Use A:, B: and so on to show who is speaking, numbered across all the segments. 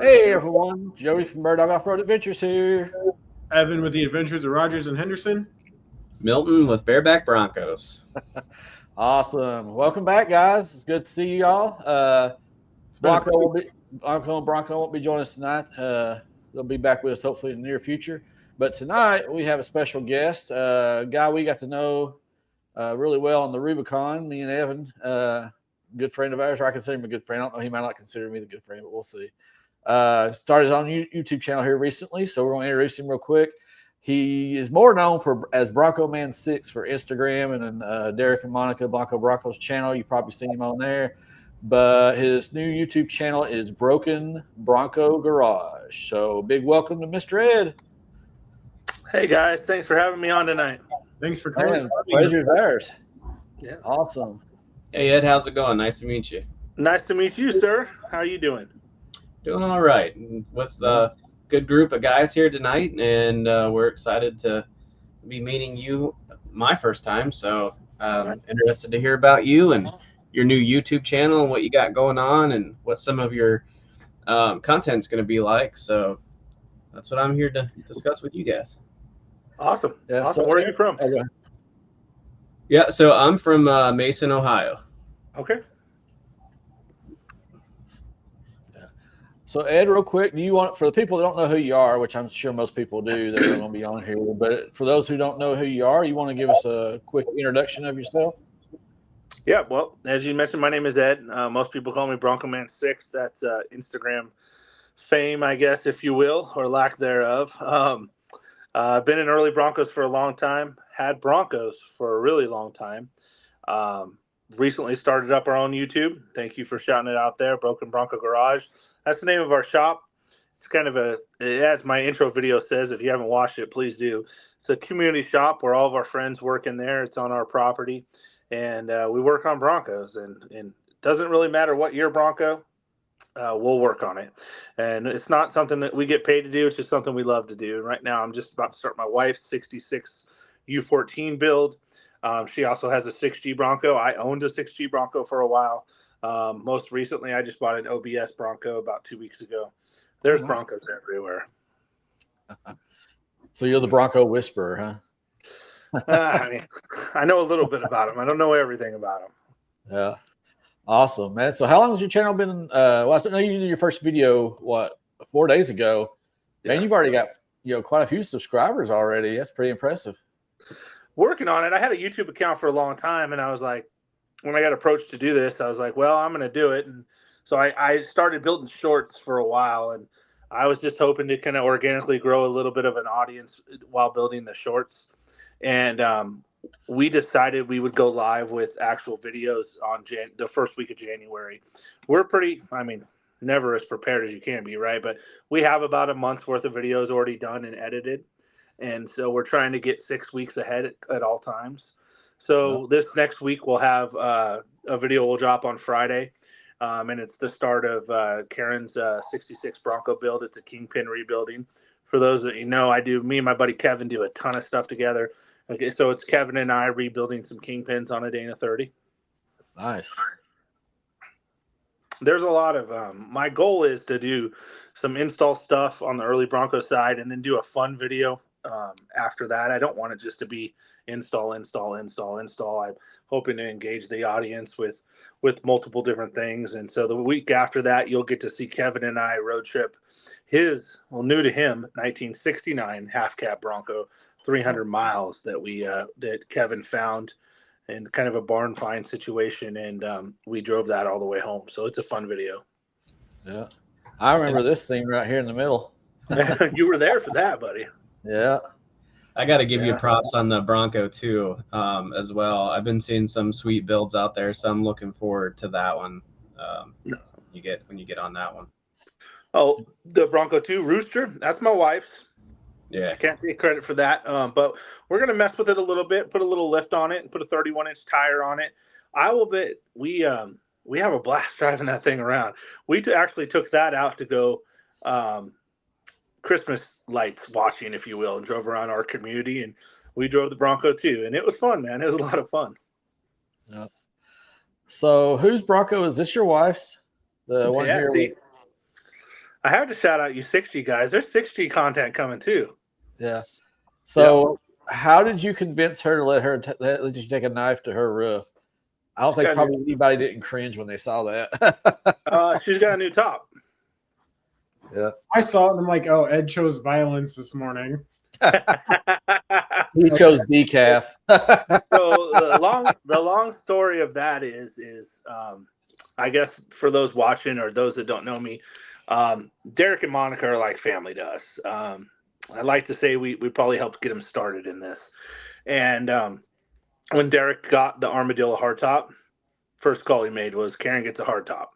A: Hey everyone, Joey from Bird Dog Off-Road Adventures here.
B: Evan with the Adventures of Rogers and Henderson.
C: Milton with Bareback Broncos.
A: Awesome. Welcome back, guys. It's good to see you all. Bronco won't be joining us tonight. They'll be back with us hopefully in the near future. But tonight we have a special guest, a guy we got to know really well on the Rubicon, me and Evan, good friend of ours, or I consider him a good friend. I don't know, he might not consider me the good friend, but we'll see. Started his own YouTube channel here recently, so we're going to introduce him real quick. He is more known as Bronco Man 6 for Instagram and Derek and Monica Blanco Broncos channel. You've probably seen him on there. But his new YouTube channel is Broken Bronco Garage. So big welcome to Mr. Ed.
D: Hey guys, thanks for having me on tonight.
B: Thanks for coming.
A: Pleasure is ours.
D: Yeah.
A: Awesome.
C: Hey Ed, how's it going? Nice to meet you.
D: Nice to meet you, sir. How are you doing?
C: Doing all right. With a good group of guys here tonight, and we're excited to be meeting you my first time. So interested to hear about you and your new YouTube channel and what you got going on and what some of your content's going to be like. So that's what I'm here to discuss with you guys.
D: Awesome.
A: Yeah,
D: awesome.
A: so
D: Where are you from?
C: Yeah, so I'm from Mason, Ohio.
D: Okay.
A: So Ed, real quick, do you want, for the people that don't know who you are, which I'm sure most people do that are going to be on here, but for those who don't know who you are, you want to give us a quick introduction of yourself?
D: Yeah, well, as you mentioned, my name is Ed. Most people call me Bronco Man 6. That's Instagram fame, I guess, if you will, or lack thereof. I've been in early Broncos for a long time, had Broncos for a really long time. Recently started up our own YouTube. Thank you for shouting it out there, Broken Bronco Garage. That's the name of our shop. It's kind of as my intro video says, if you haven't watched it, please do. It's a community shop where all of our friends work in there. It's on our property. And we work on Broncos. And it doesn't really matter what year Bronco, we'll work on it. And it's not something that we get paid to do. It's just something we love to do. And right now I'm just about to start my wife's 66 U14 build. She also has a 6G Bronco. I owned a 6G Bronco for a while. Most recently, I just bought an OBS Bronco about 2 weeks ago. There's Broncos everywhere.
A: So you're the Bronco whisperer, huh?
D: I mean, I know a little bit about them. I don't know everything about them.
A: Yeah. Awesome, man. So how long has your channel been? Well, I know you did your first video, 4 days ago. Man, you've already got quite a few subscribers already. That's pretty impressive.
D: Working on it. I had a YouTube account for a long time, and I was like, when I got approached to do this, I was like, well, I'm going to do it. And so I started building shorts for a while, and I was just hoping to kind of organically grow a little bit of an audience while building the shorts. And we decided we would go live with actual videos on the first week of January. We're never as prepared as you can be, right? But we have about a month's worth of videos already done and edited. And so we're trying to get 6 weeks ahead at all times. So this next week we'll have a video we'll drop on Friday. And it's the start of Karen's 66 Bronco build. It's a Kingpin rebuilding. For those that me and my buddy Kevin do a ton of stuff together. Okay, so it's Kevin and I rebuilding some Kingpins on a Dana 30.
A: Nice.
D: There's a lot of my goal is to do some install stuff on the early Bronco side and then do a fun video after that. I don't want it just to be install. I'm hoping to engage the audience with multiple different things. And so the week after that, you'll get to see Kevin and I road trip new to him, 1969 half cab Bronco, 300 miles that Kevin found in kind of a barn find situation. And we drove that all the way home. So it's a fun video.
A: Yeah. I remember this thing right here in the middle.
D: You were there for that, buddy.
A: Yeah.
C: I got to give you props on the Bronco too, as well. I've been seeing some sweet builds out there, so I'm looking forward to that one. When you get on that one.
D: Oh, the Bronco 2 Rooster, that's my wife's.
C: Yeah.
D: I can't take credit for that, but we're going to mess with it a little bit, put a little lift on it, and put a 31-inch tire on it. I will bet we have a blast driving that thing around. We actually took that out to go Christmas lights watching, if you will, and drove around our community, and we drove the Bronco too, and it was fun, man. It was a lot of fun.
A: Yeah. So whose Bronco is this? Your wife's? The one here.
D: I have to shout out you 60 guys. There's 60 content coming too.
A: Yeah. So, how did you convince her to let you take a knife to her roof? I don't think probably anybody didn't cringe when they saw that.
D: She's got a new top.
A: Yeah.
B: I saw it and I'm like, oh, Ed chose violence this morning.
A: He chose decaf.
D: So the long story of that is I guess for those watching or those that don't know me, Derek and Monica are like family to us. I'd like to say we probably helped get him started in this. And when Derek got the Armadillo hardtop, first call he made was Karen gets a hardtop.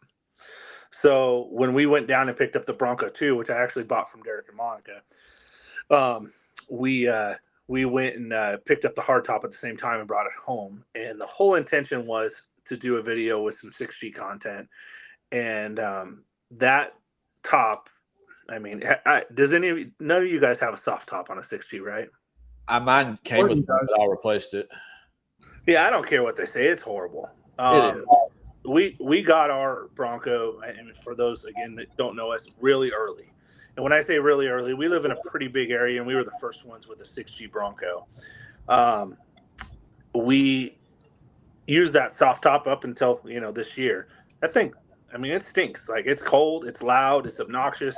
D: So when we went down and picked up the Bronco 2, which I actually bought from Derek and Monica, we went and picked up the hardtop at the same time and brought it home. And the whole intention was to do a video with some 6G content. And that top, I mean, none of you guys have a soft top on a 6G, right?
A: Mine came with one, but I replaced it.
D: Yeah, I don't care what they say. It's horrible. We got our Bronco, and for those, again, that don't know us, really early. And when I say really early, we live in a pretty big area, and we were the first ones with a 6G Bronco. We used that soft top up until, this year. That thing, I mean, it stinks. Like, it's cold, it's loud, it's obnoxious.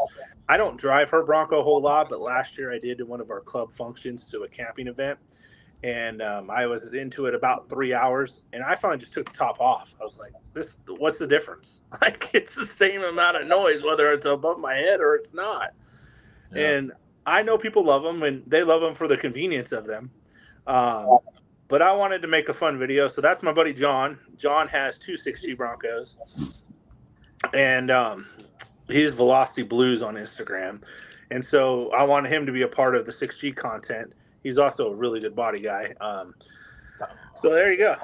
D: I don't drive her Bronco a whole lot, but last year I did one of our club functions to a camping event. And I was into it about 3 hours, and I finally just took the top off. I was like, what's the difference? Like, it's the same amount of noise, whether it's above my head or it's not. Yeah. And I know people love them, and they love them for the convenience of them. But I wanted to make a fun video, so that's my buddy John. John has 2 6G Broncos, and he's Velocity Blues on Instagram. And so I wanted him to be a part of the 6G content. He's also a really good body guy. So there you go.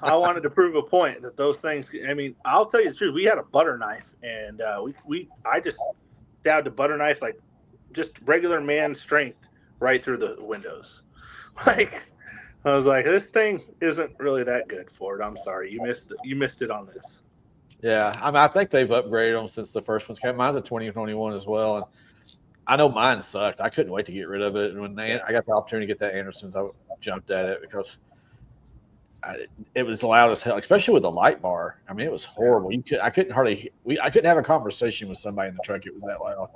D: I wanted to prove a point that those things, I mean, I'll tell you the truth. We had a butter knife, and I just stabbed a butter knife, like just regular man strength, right through the windows. Like, I was like, this thing isn't really that good for it. I'm sorry. You missed it on this.
A: Yeah. I mean, I think they've upgraded them since the first ones came. Mine's a 2021 as well. And I know mine sucked. I couldn't wait to get rid of it. And when I got the opportunity to get that Anderson's, I jumped at it because it was loud as hell, especially with the light bar. I mean, it was horrible. I couldn't have a conversation with somebody in the truck. It was that loud.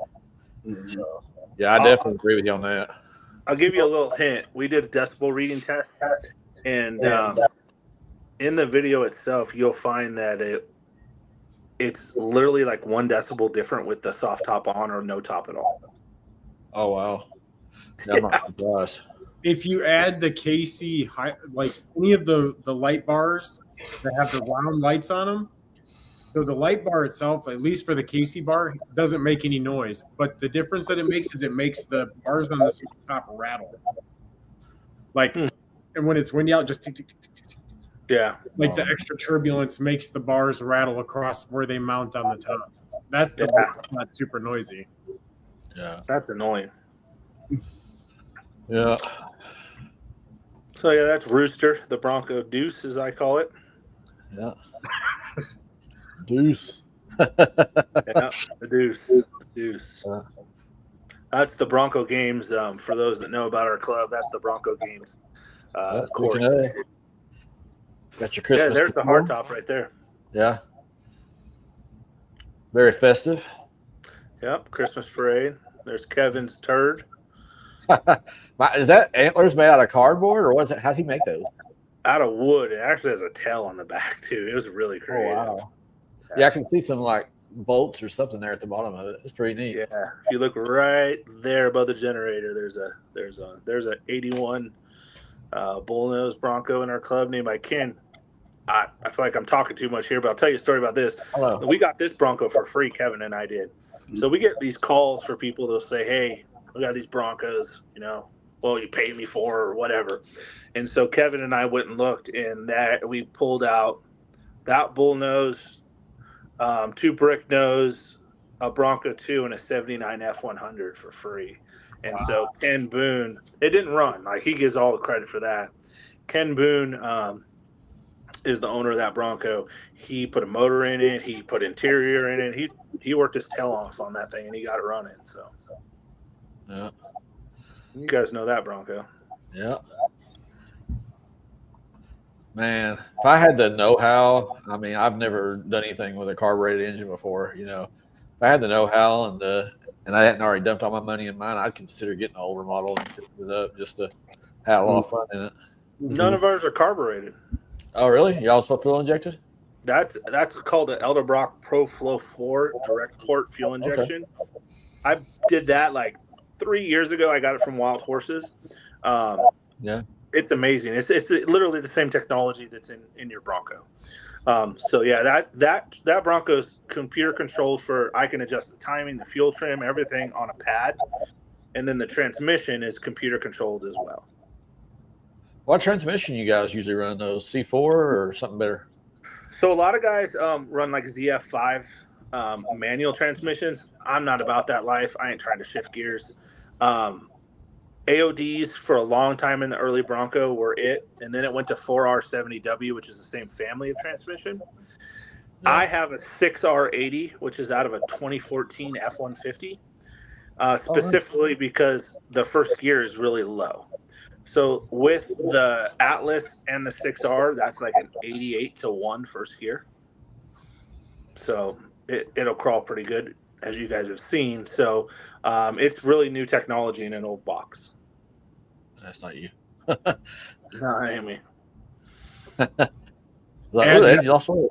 A: Mm-hmm. So, yeah, I definitely agree with you on that.
D: I'll give you a little hint. We did a decibel reading test, and in the video itself, you'll find that it's literally like 1 decibel different with the soft top on or no top at all.
A: Oh, wow. Yeah, I'm not surprised.
B: If you add the KC, like any of the light bars that have the round lights on them, so the light bar itself, at least for the KC bar, doesn't make any noise. But the difference that it makes is it makes the bars on the top rattle. Like, and when it's windy out, just tick, tick, tick, tick, tick.
D: Yeah.
B: Like the extra turbulence makes the bars rattle across where they mount on the top. That's not super noisy.
A: Yeah.
D: That's annoying.
A: Yeah.
D: So, yeah, that's Rooster, the Bronco Deuce, as I call it.
A: Yeah. Deuce.
D: Yeah, the Deuce. The Deuce. Yeah. That's the Bronco Games. For those that know about our club, that's the Bronco Games course.
A: Got your Christmas.
D: Yeah, there's the hardtop right there.
A: Yeah. Very festive.
D: Yep, Christmas parade. There's Kevin's turd.
A: Is that antlers made out of cardboard, or what's it? How did he make those?
D: Out of wood. It actually has a tail on the back too. It was really creative. Oh, wow.
A: Yeah, I can see some like bolts or something there at the bottom of it. It's pretty neat.
D: Yeah, if you look right there above the generator, there's a 81 bullnose Bronco in our club named by Ken. I feel like I'm talking too much here, but I'll tell you a story about this.
A: Hello.
D: We got this Bronco for free, Kevin and I did. So we get these calls for people that'll say, hey, we got these Broncos, well, you paid me for or whatever. And so Kevin and I went and looked, and that we pulled out that bullnose, 2 brick nose, a Bronco 2, and a 79 F100 for free. And so Ken Boone, it didn't run. Like, he gets all the credit for that. Ken Boone is the owner of that Bronco. He put a motor in it. He put interior in it. He worked his tail off on that thing, and he got it running. So,
A: Yeah.
D: you guys know that Bronco.
A: Yeah. Man, if I had the know-how, I mean, I've never done anything with a carbureted engine before. If I had the know-how and I hadn't already dumped all my money in mine, I'd consider getting an older model and fixing it up just to have a lot of fun in it.
D: None of ours are carbureted.
A: Oh, really? You also fuel injected?
D: That's called an Edelbrock Pro Flow 4 direct port fuel injection. Okay. I did that like 3 years ago. I got it from Wild Horses.
A: Yeah.
D: It's amazing. It's literally the same technology that's in your Bronco. So yeah, that Bronco's computer controlled for, I can adjust the timing, the fuel trim, everything on a pad, and then the transmission is computer controlled as well.
A: What transmission you guys usually run? Those C4 or something better?
D: So a lot of guys run like ZF5 manual transmissions. I'm not about that life. I ain't trying to shift gears. AODs for a long time in the early Bronco were it, and then it went to 4R70W, which is the same family of transmission. Yeah. I have a 6R80, which is out of a 2014 F-150, specifically because the first gear is really low. So with the Atlas and the 6R, that's like an 88-1 first gear. So it'll crawl pretty good, as you guys have seen. So it's really new technology in an old box.
A: That's not you.
D: No, I ain't me.
A: You lost one.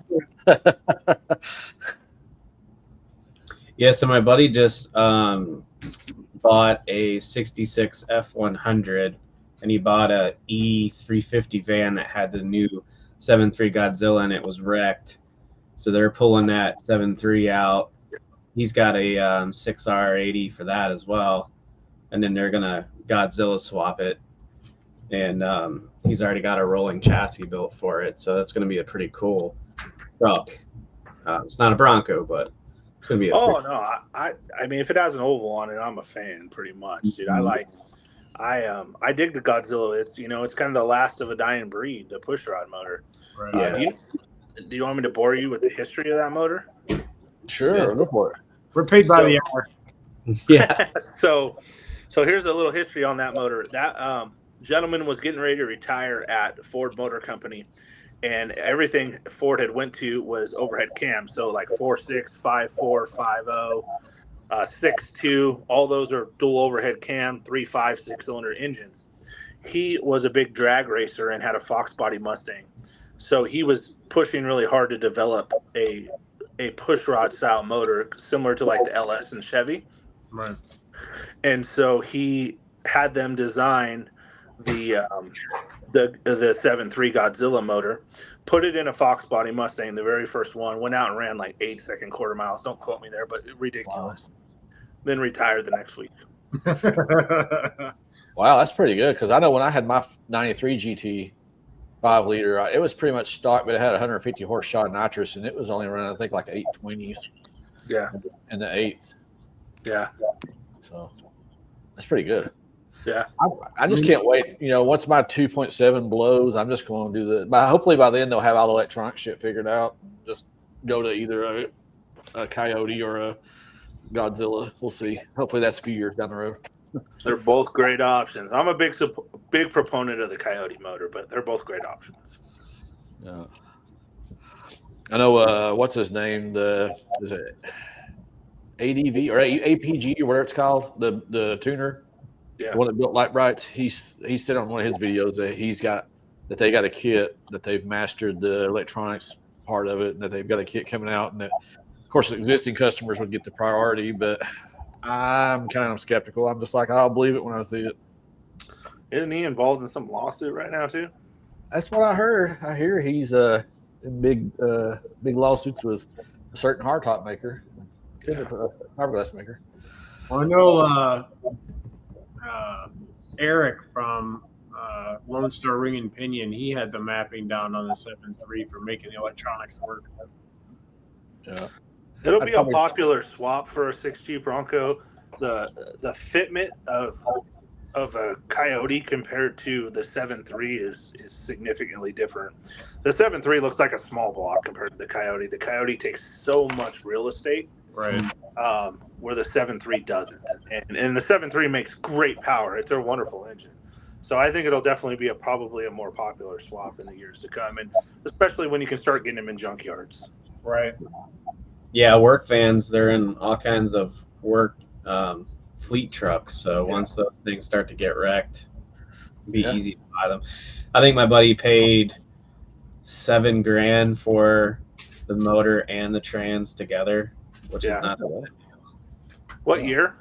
C: Yeah, so my buddy just bought a 66 F100, and he bought a E350 van that had the new 7.3 Godzilla, and it was wrecked. So they're pulling that 7.3 out. He's got a 6R80 for that as well, and then they're gonna Godzilla swap it. And he's already got a rolling chassis built for it, so that's going to be a pretty cool truck. It's not a Bronco, but it's going to be a
D: I mean, if it has an oval on it, I'm a fan, pretty much, dude. I dig the Godzilla. It's kind of the last of a dying breed, the pushrod motor.
B: Right.
D: Yeah. Do you want me to bore you with the history of that motor?
A: Sure, go for it.
B: We're paid by the hour.
C: Yeah.
D: So here's a little history on that motor. That gentleman was getting ready to retire at Ford Motor Company, and everything Ford had went to was overhead cam. So like 4.6, 5.4, 5.0, 6.2, all those are dual overhead cam, 3.5 6-cylinder engines. He was a big drag racer and had a Fox body Mustang. So he was pushing really hard to develop a pushrod style motor similar to like the LS and Chevy.
B: Right.
D: And so he had them design the 7.3 Godzilla motor, put it in a Fox body Mustang, the very first one, went out and ran like 8-second quarter miles. Don't quote me there, but ridiculous. Wow. Then retired the next week.
A: Wow, that's pretty good, because I know when I had my 93 GT 5-liter, it was pretty much stock, but it had 150 horse shot nitrous, and it was only running, I think, like 820s.
D: Yeah.
A: In the 8th.
D: Yeah.
A: So that's pretty good.
D: Yeah.
A: I just can't wait. Once my 2.7 blows, I'm just going to do hopefully by then they'll have all the electronic shit figured out. Just go to either a Coyote or a Godzilla. We'll see. Hopefully that's a few years down the road.
D: They're both great options. I'm a big proponent of the Coyote motor, but they're both great options.
A: Yeah. I know, what's his name? Is it ADV or APG or whatever it's called? The tuner.
D: Yeah.
A: The one that built Light Brights. He said on one of his videos that they got a kit that they've mastered the electronics part of it, and that they've got a kit coming out, and that of course existing customers would get the priority, but I'm kind of skeptical. I'm just like, I'll believe it when I see it.
D: Isn't he involved in some lawsuit right now too?
A: That's what I heard. I hear he's in big lawsuits with a certain hardtop maker, fiberglass maker.
B: Well, I know Eric from Lone Star Ring and Pinion, he had the mapping down on the 7.3 for making the electronics work.
A: Yeah.
D: It'll be a popular swap for a 6G Bronco. The fitment of of a Coyote compared to the 7.3 is significantly different. The 7.3 looks like a small block compared to the Coyote. The Coyote takes so much real estate,
B: Right.
D: where the 7.3 doesn't. And the 7.3 makes great power. It's a wonderful engine. So I think it'll definitely be probably a more popular swap in the years to come, and especially when you can start getting them in junkyards.
B: Right.
C: Yeah, work vans, they're in all kinds of work fleet trucks. So once those things start to get wrecked, it'd be easy to buy them. I think my buddy paid $7,000 for the motor and the trans together, which is not bad.
D: What year?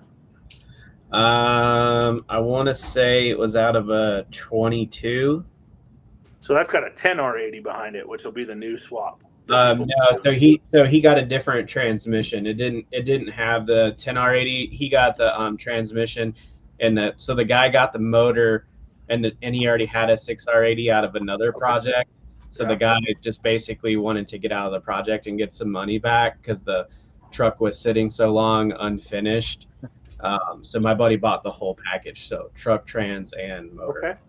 C: I want to say it was out of a 22.
D: So that's got a 10R80 behind it, which will be the new swap.
C: No, so he got a different transmission. It didn't have the 10R80. He got the transmission, and so the guy got the motor, and he already had a 6R80 out of another project. So the guy just basically wanted to get out of the project and get some money back because the truck was sitting so long unfinished. So my buddy bought the whole package, so truck, trans, and motor.
D: Okay,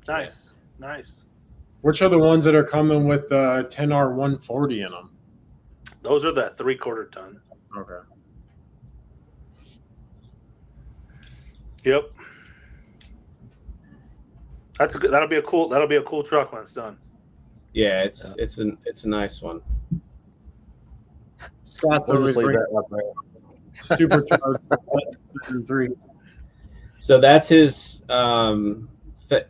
D: nice, nice.
B: Which are the ones that are coming with the 10R 140 in them?
D: Those are the 3/4 ton.
B: Okay.
D: Yep. That's good. That'll be a cool truck when it's done.
C: Yeah, it's a nice one.
B: Scott's
A: We'll
B: always
A: just leave
B: bringing
A: that up there.
B: supercharged 3.
C: So that's his.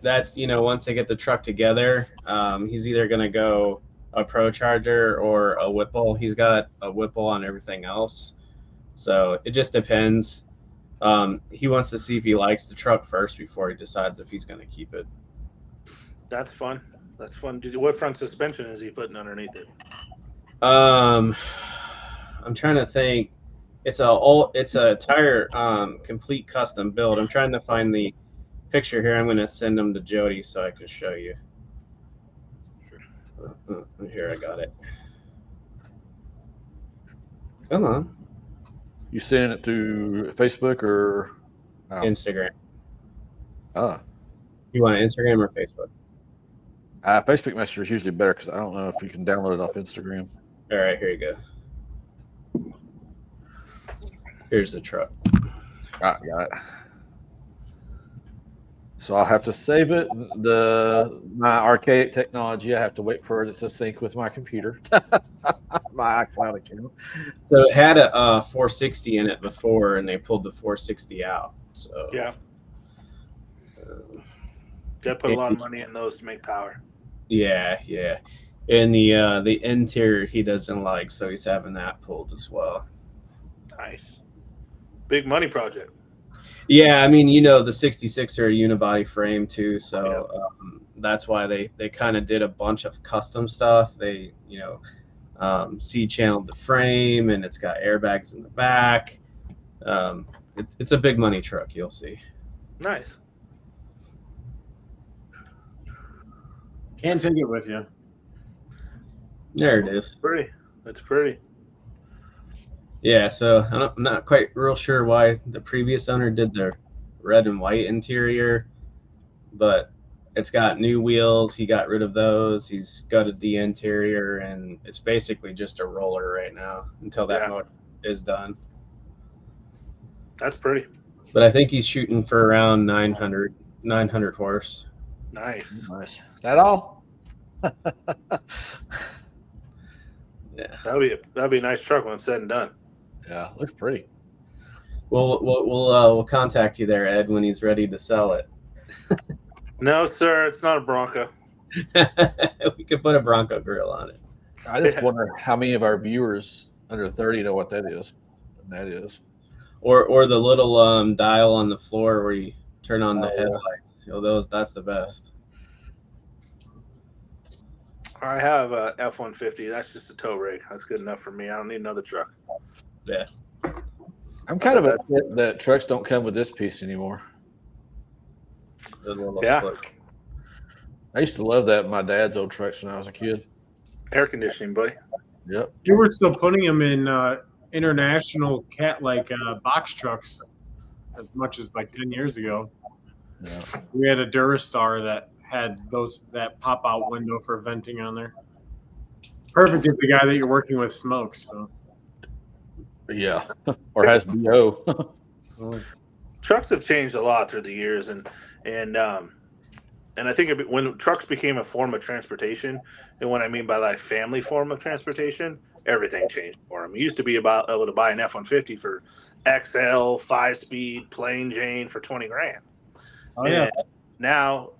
C: That's once they get the truck together, he's either gonna go a Pro Charger or a Whipple. He's got a Whipple on everything else, so it just depends. He wants to see if he likes the truck first before he decides if he's gonna keep it.
D: That's fun. That's fun. What front suspension is he putting underneath it?
C: I'm trying to think. It's a tire complete custom build. I'm trying to find the picture here. I'm going to send them to Jody so I can show you. Here, I got it. Come on.
A: You sending it to Facebook or
C: Instagram?
A: Ah,
C: You want Instagram or Facebook?
A: Facebook Messenger is usually better because I don't know if you can download it off Instagram.
C: All right, here you go. Here's the truck.
A: Right, got it. So I'll have to save it. My archaic technology, I have to wait for it to sync with my computer, my iCloud account.
C: So it had a 460 in it before, and they pulled the 460 out. So
D: Yeah. Got to put a lot of money in those to make power.
C: Yeah. And the interior he doesn't like, so he's having that pulled as well.
D: Nice. Big money project.
C: Yeah, I mean, the 66 are a unibody frame too, so that's why they kind of did a bunch of custom stuff. They, C-channeled the frame, and it's got airbags in the back. It's a big money truck, you'll see.
D: Nice.
B: Can't take it with you.
C: There it is.
D: Pretty. That's pretty.
C: Yeah, so I'm not quite real sure why the previous owner did the red and white interior, but it's got new wheels. He got rid of those. He's gutted the interior, and it's basically just a roller right now until that motor is done.
D: That's pretty.
C: But I think he's shooting for around 900 horse.
D: Nice.
A: That all?
C: Yeah.
D: That'd be a nice truck when it's said and done.
A: Yeah, looks pretty.
C: We'll contact you there, Ed, when he's ready to sell it.
D: No, sir, it's not a Bronco.
C: We could put a Bronco grill on it.
A: I just wonder how many of our viewers under 30 know what that is. And that is.
C: Or the little dial on the floor where you turn on the headlights. That's the best.
D: I have a F-150. That's just a tow rig. That's good enough for me. I don't need another truck.
C: Yeah.
A: I'm kind of upset that trucks don't come with this piece anymore.
C: Yeah.
A: I used to love that in my dad's old trucks when I was a kid.
D: Air conditioning, buddy.
A: Yep.
B: You were still putting them in international box trucks as much as like 10 years ago.
A: Yeah.
B: We had a Durastar that had that pop out window for venting on there. Perfect if the guy that you're working with smokes. So.
A: Yeah. Or has BO.
D: Trucks have changed a lot through the years, and I think when trucks became a form of transportation, and what I mean by like family form of transportation, everything changed for them. It used to be about able to buy an F-150 for XL 5-speed plain Jane for $20,000.
B: Oh yeah.
D: And now,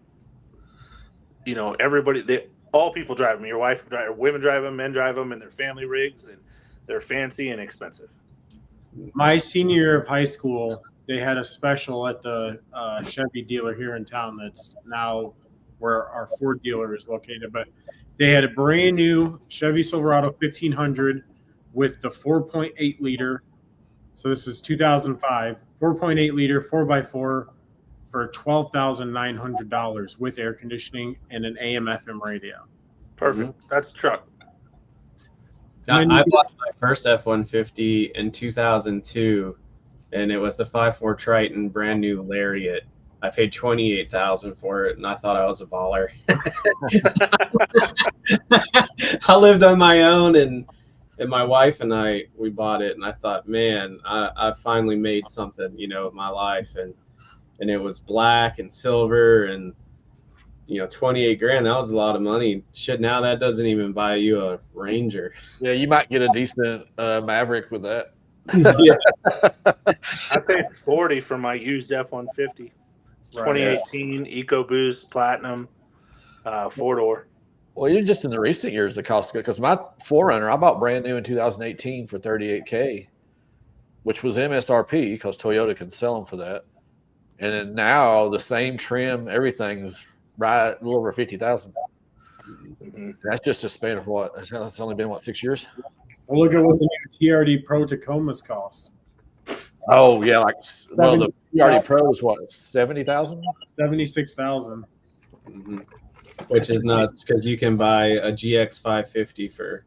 D: everybody, all people drive them. Your wife drive, women drive them, men drive them, and they're family rigs, and they're fancy and expensive.
B: My senior year of high school, they had a special at the Chevy dealer here in town. That's now where our Ford dealer is located. But they had a brand new Chevy Silverado 1500 with the 4.8 liter. So this is 2005, 4.8 liter 4x4 for $12,900 with air conditioning and an AM/FM radio.
D: Perfect.
C: Mm-hmm.
D: That's a truck.
C: I bought my first F-150 in 2002, and it was the 5.4 Triton, brand new Lariat. I paid $28,000 for it, and I thought I was a baller. I lived on my own, and my wife and we bought it, and I thought, man, I finally made something, of my life, and it was black and silver, and $28,000, that was a lot of money. Shit, now that doesn't even buy you a Ranger.
A: Yeah, you might get a decent Maverick with that.
C: Yeah.
D: I paid $40 for my used F-150. It's 2018 EcoBoost Platinum 4-door.
A: Well, even just in the recent years, the cost, because my 4Runner I bought brand new in 2018 for $38,000, which was MSRP because Toyota can sell them for that. And then now the same trim, everything's right a little over $50,000.
D: Mm-hmm.
A: That's just a span of what? It's only been 6 years.
B: Well, look at what the new TRD Pro Tacomas cost.
A: Oh yeah, the TRD Pro is what, 70,000?
B: 76,000.
C: Mm-hmm. Which is nuts because you can buy a GX 550 for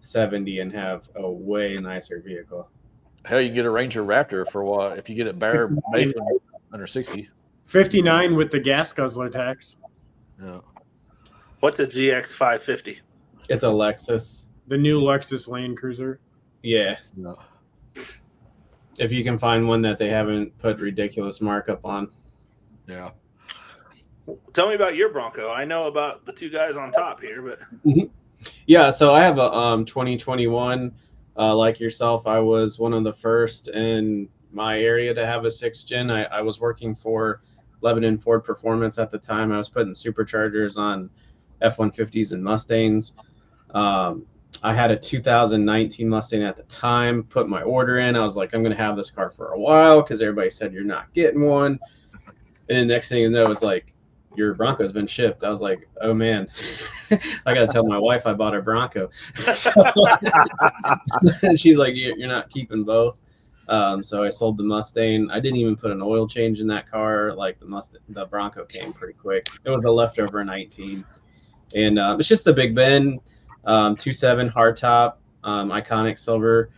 C: 70 and have a way nicer vehicle.
A: Hell, you can get a Ranger Raptor for what? If you get it bare under 60.
B: 59 with the gas guzzler tax.
A: Yeah.
D: What's a GX 550?
C: It's a Lexus.
B: The new Lexus Land Cruiser.
C: Yeah.
A: No.
C: If you can find one that they haven't put ridiculous markup on.
A: Yeah.
D: Tell me about your Bronco. I know about the two guys on top here, but
C: yeah. So I have a 2021. Like yourself, I was one of the first in my area to have a 6th gen. I was working for Lebanon Ford Performance at the time. I was putting superchargers on F-150s and Mustangs. I had a 2019 Mustang at the time, put my order in. I was like, I'm going to have this car for a while because everybody said you're not getting one. And the next thing you know, it's like, your Bronco's been shipped. I was like, oh man, I got to tell my wife I bought a Bronco. She's like, you're not keeping both. So I sold the Mustang. I didn't even put an oil change in that car. Like the Bronco came pretty quick. It was a leftover 19. And it's just a Big Ben 2.7 hardtop, iconic silver.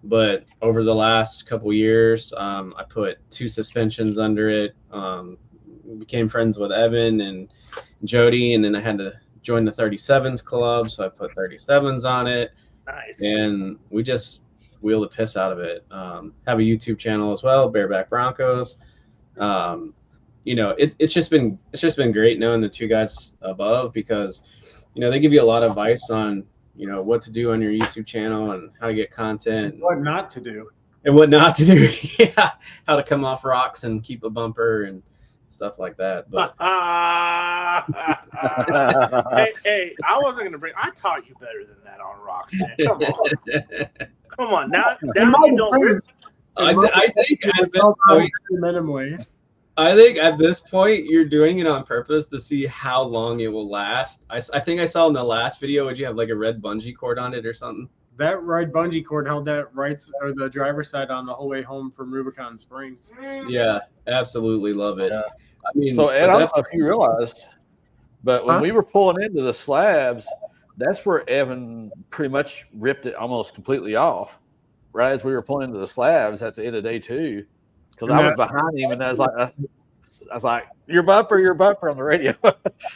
C: But over the last couple years, I put 2 suspensions under it. Became friends with Evan and Jody, and then I had to join the 37s club, so I put 37s on it.
D: Nice. And
C: we just wheel the piss out of it. Have a YouTube channel as well, Bareback Broncos. It's just been great knowing the two guys above because they give you a lot of advice on what to do on your YouTube channel and how to get content,
B: what not to do,
C: yeah, how to come off rocks and keep a bumper and stuff like that. But
D: hey, I wasn't gonna bring. I taught you better than that on rocks, man. Come on. Now you don't.
C: I think at this point,
B: minimally.
C: I think at this point you're doing it on purpose to see how long it will last. I think I saw in the last video, would you have like a red bungee cord on it or something?
B: That red bungee cord held that the driver's side on the whole way home from Rubicon Springs.
C: Yeah, absolutely love it.
A: Yeah.
C: I mean,
A: so Ed, I don't know if you realized, but when we were pulling into the slabs, that's where Evan pretty much ripped it almost completely off. Right as we were pulling into the slabs at the end of day 2, because I was behind him, and I was like, I was like, your bumper on the radio.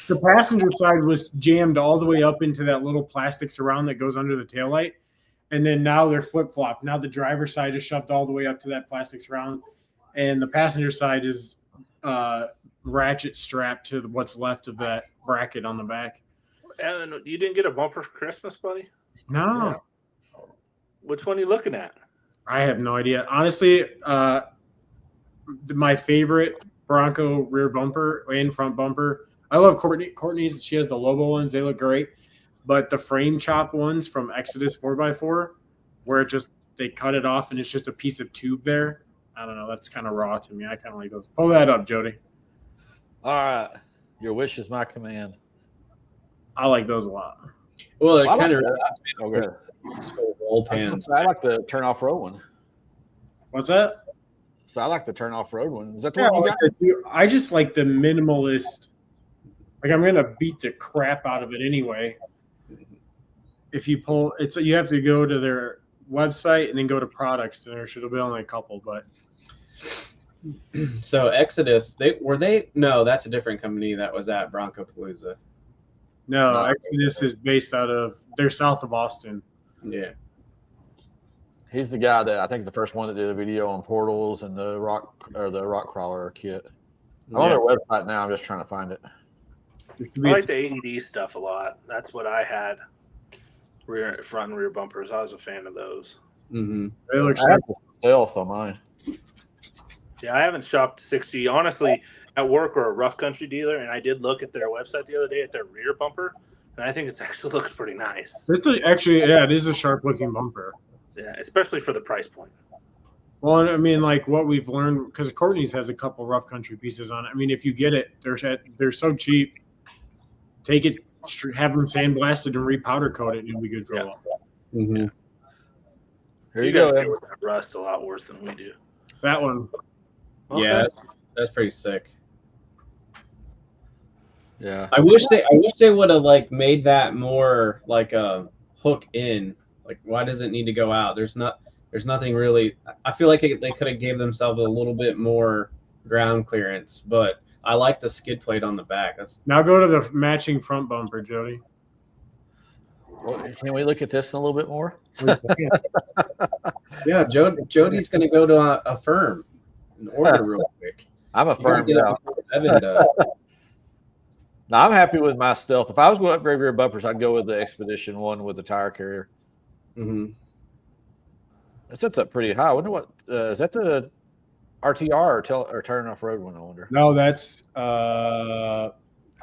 B: The passenger side was jammed all the way up into that little plastic surround that goes under the taillight. And then now they're flip-flopped. Now the driver's side is shoved all the way up to that plastic surround. And the passenger side is ratchet strapped to what's left of that bracket on the back.
D: And you didn't get a bumper for Christmas, buddy?
B: No.
A: Yeah.
D: Which one are you looking at?
B: I have no idea. Honestly, my favorite Bronco rear bumper and front bumper. I love Courtney's. She has the Lobo ones. They look great. But the frame chop ones from Exodus 4x4, where it just they cut it off and it's just a piece of tube there. I don't know. That's kind of raw to me. I kind of like those. Pull that up, Jody.
A: All right. Your wish is my command.
B: I like those a lot.
C: Well, it
A: I
C: kind of
A: like
C: roll pans.
A: I like the turn off road one.
B: What's that?
A: So I like the turn off road one. Is that the
B: Yeah,
A: one you
B: I,
A: got?
B: like that too. I just like the minimalist. Like I'm gonna beat the crap out of it anyway. If you pull, it's you have to go to their website and then go to products, and there should be only a couple. But
C: So Exodus, no, that's a different company that was at Bronco Palooza.
B: no, Exodus is based out of they're south of Austin.
C: Yeah.
A: He's the guy that I think the first one that did a video on portals and the rock crawler kit. I'm on their website now. I'm just trying to find it.
D: I like the AED stuff a lot. That's what I had. Front and rear bumpers. I was a fan of those.
C: Mm-hmm.
B: They look
A: I have the stealth on mine.
D: Yeah, I haven't shopped 60. Honestly, at work we're a rough country dealer, and I did look at their website the other day at their rear bumper, and I think it actually looks pretty nice.
B: It's actually, yeah, it is a sharp looking bumper.
D: Yeah, especially for the price point.
B: Well, I mean, like what we've learned, because Courtney's has a couple rough country pieces on it. I mean, if you get it, they're so cheap. Take it, have them sandblasted and repowder coat it, and you'll be good for a while.
C: Mm-hmm.
A: Here you go.
D: guys
A: Ed.
D: deal with that rust a lot worse than we do.
B: That one.
D: Okay.
C: Yeah, that's pretty sick.
A: Yeah.
C: I wish they would have like made that more like a hook in. Like, why does it need to go out? There's nothing really. I feel like they could have gave themselves a little bit more ground clearance, but I like the skid plate on the back.
B: Now go to the matching front bumper, Jody.
A: Well, can we look at this in a little bit more?
C: Yeah, Jody's gonna go to a firm and order real quick.
A: I'm a firm guy.
C: Evan does.
A: No, I'm happy with my stealth. If I was going to upgrade rear bumpers, I'd go with the Expedition one with the tire carrier.
C: Mm-hmm.
A: It sets up pretty high. I wonder what is that the RTR or turn off road one? I wonder.
B: No, that's I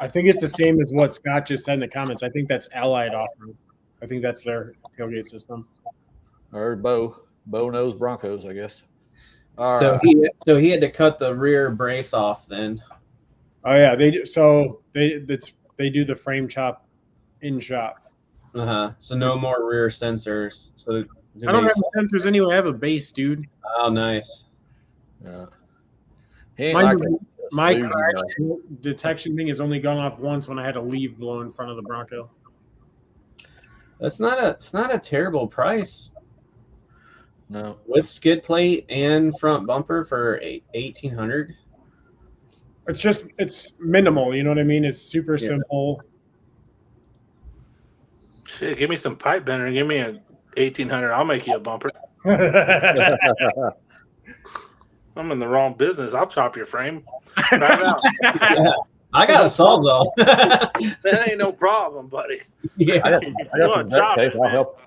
B: think it's the same as what Scott just said in the comments. I think that's Allied Off-Road. I think that's their tailgate system.
A: Or Bo knows Broncos, I guess.
C: So he had to cut the rear brace off then.
B: Oh yeah, they do. So they do the frame chop in shop.
C: So no more rear sensors. So
B: I don't have sensors anyway. I have a base, dude.
C: Oh, nice.
A: Yeah. He ain't
B: Mine
A: like
B: was-
A: a
B: My
A: snoozy
B: crash
A: guy.
B: detection thing has only gone off once when I had a leaf blow in front of the Bronco.
C: It's not a terrible price
A: No.
C: with skid plate and front bumper for $1,800.
B: It's minimal. You know what I mean? It's super simple.
D: Shit, give me some pipe bender. Give me a 1800. I'll make you a bumper. I'm in the wrong business. I'll chop your frame. Right out.
C: I got a sawzall.
D: That ain't no problem, buddy.
C: Yeah.
A: I got
D: You
A: some
D: want
A: duct
D: chop
A: tape.
D: it,
A: I'll
D: man.
A: help.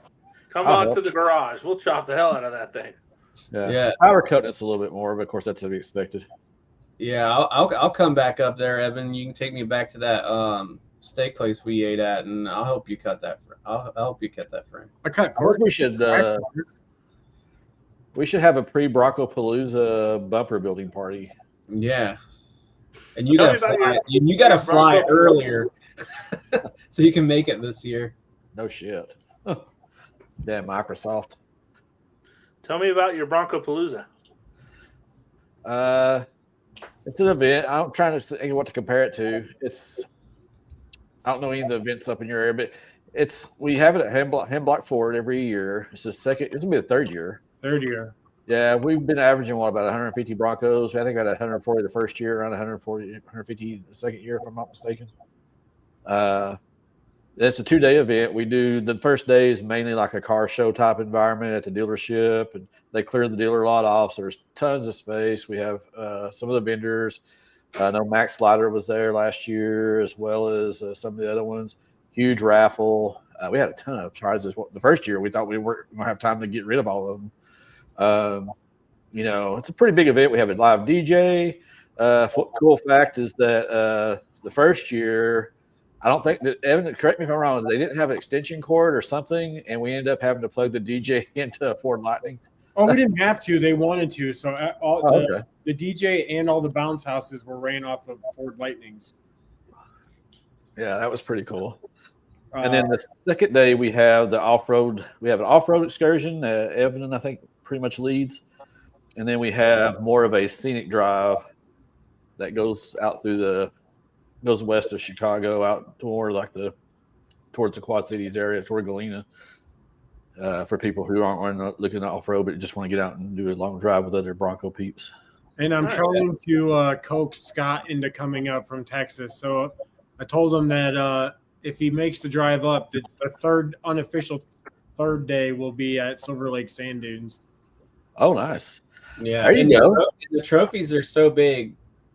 D: Come
A: I'll
D: on
A: help.
D: to the garage. We'll chop the hell out of that thing.
A: Yeah. Power coating it's a little bit more, but of course that's to be expected.
C: Yeah, I'll come back up there, Evan. You can take me back to that steak place we ate at, and I'll help you cut that. I'll help you cut that frame.
B: I cut
A: I think we should have a pre-Bronco Palooza bumper building party.
C: Yeah, and you
D: Tell me
C: gotta
D: about
C: fly.
D: your-
C: You gotta
D: your
C: fly
D: Bronco
C: earlier, so you can make it this year.
A: No shit. Damn Microsoft.
D: Tell me about your Bronco Palooza.
A: It's an event. I'm trying to think what to compare it to. I don't know any of the events up in your area, but we have it at Hemlock Ford every year. It's the second. It's gonna be the third year.
B: Third year.
A: Yeah, we've been averaging about 150 Broncos. I think I had 140 the first year, around 140, 150 the second year, if I'm not mistaken. It's a 2-day event. We do the first day is mainly like a car show type environment at the dealership, and they clear the dealer lot off. So there's tons of space. We have some of the vendors. I know Max Slider was there last year, as well as some of the other ones. Huge raffle. We had a ton of prizes. The first year, we thought we weren't going to have time to get rid of all of them. It's a pretty big event. We have a live DJ. Cool fact is that the first year, I don't think that, Evan, correct me if I'm wrong, they didn't have an extension cord or something, and we ended up having to plug the DJ into a Ford Lightning.
B: Oh, we didn't have to. They wanted to. So
A: Okay.
B: the DJ and all the bounce houses were ran off of Ford Lightnings.
A: Yeah, that was pretty cool. And then the second day we have the off-road. We have an off-road excursion. Evan, I think, pretty much leads. And then we have more of a scenic drive that goes out goes west of Chicago, out toward towards the Quad Cities area, toward Galena. For people who aren't looking off-road but just want to get out and do a long drive with other Bronco peeps.
B: And I'm trying to coax Scott into coming up from Texas. So I told him that if he makes the drive up, the third unofficial third day will be at Silver Lake Sand Dunes.
A: Oh, nice.
C: Yeah,
A: there you go.
C: The trophies are so big.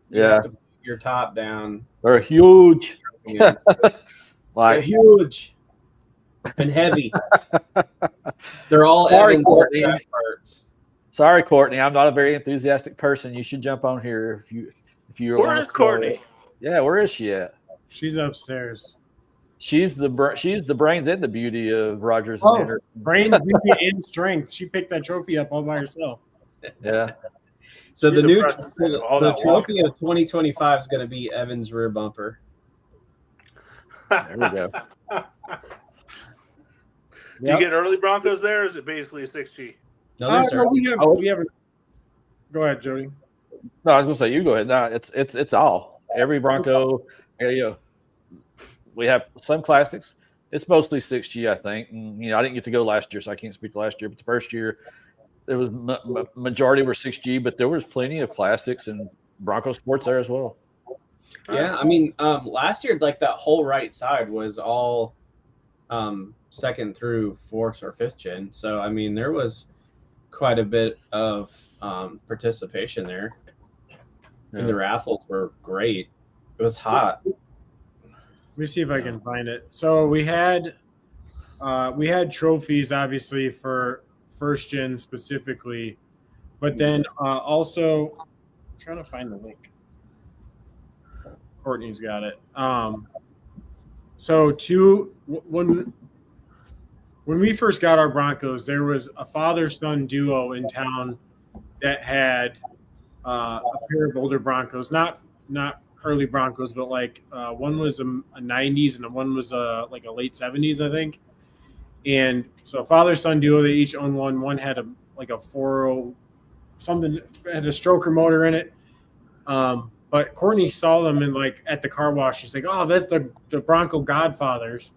C: You
A: Yeah,
C: have to put your top down.
A: they're huge.
C: Yeah. They're huge and heavy. They're all
A: Sorry,
C: Evans
A: Courtney.
C: parts.
A: Sorry, Courtney. I'm not a very enthusiastic person. You should jump on here if you.
D: Where is Courtney?
A: Yeah, where is she at?
B: She's upstairs.
A: She's the brains and the beauty of Rogers and Henry.
B: Brain, beauty, and strength. She picked that trophy up all by herself.
A: Yeah.
C: So
D: She's
C: the new
D: impressive.
C: the trophy of 2025 is going to be Evans' rear bumper.
A: There we go.
D: Do you get early Broncos there, or is it basically a 6G?
C: No,
B: No, we haven't. Go ahead, Jody.
A: No, I was gonna say you go ahead. No, it's all every Bronco. Yeah. We have some classics. It's mostly 6G, I think. And, I didn't get to go last year, so I can't speak to last year. But the first year, there was majority were 6G, but there was plenty of classics and Bronco sports there as well.
C: Yeah, I mean, last year, like that whole right side was all second through fourth or fifth gen. So I mean, there was quite a bit of participation there.
A: Yeah.
C: And the raffles were great. It was hot.
B: Let me see if I can find it. So we had trophies, obviously, for first gen specifically, but then also I'm trying to find the link. Courtney's got it. When we first got our Broncos, there was a father-son duo in town that had a pair of older Broncos, not early Broncos, but like one was a 90s and one was like a late 70s, I think. And so father-son duo, they each owned one. One had a 4.0 something, had a stroker motor in it. But Courtney saw them at the car wash. She's like, "Oh, that's the Bronco Godfathers."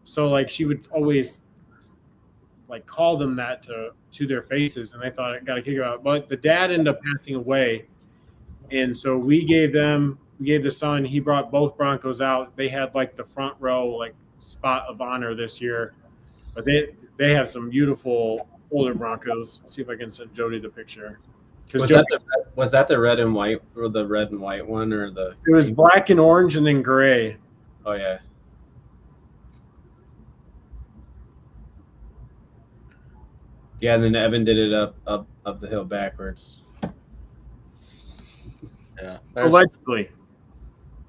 B: So like she would always call them that to their faces, and I thought I got to kick her out. But the dad ended up passing away, and so we gave the son. He brought both Broncos out. They had the front row spot of honor this year, but they have some beautiful older Broncos. Let's see if I can send Jody the picture.
C: Was that the red and white, or the red and white one, or the?
B: It was black and orange and then gray.
C: Oh yeah. Yeah, and then Evan did it up the hill backwards.
A: Yeah.
B: Allegedly.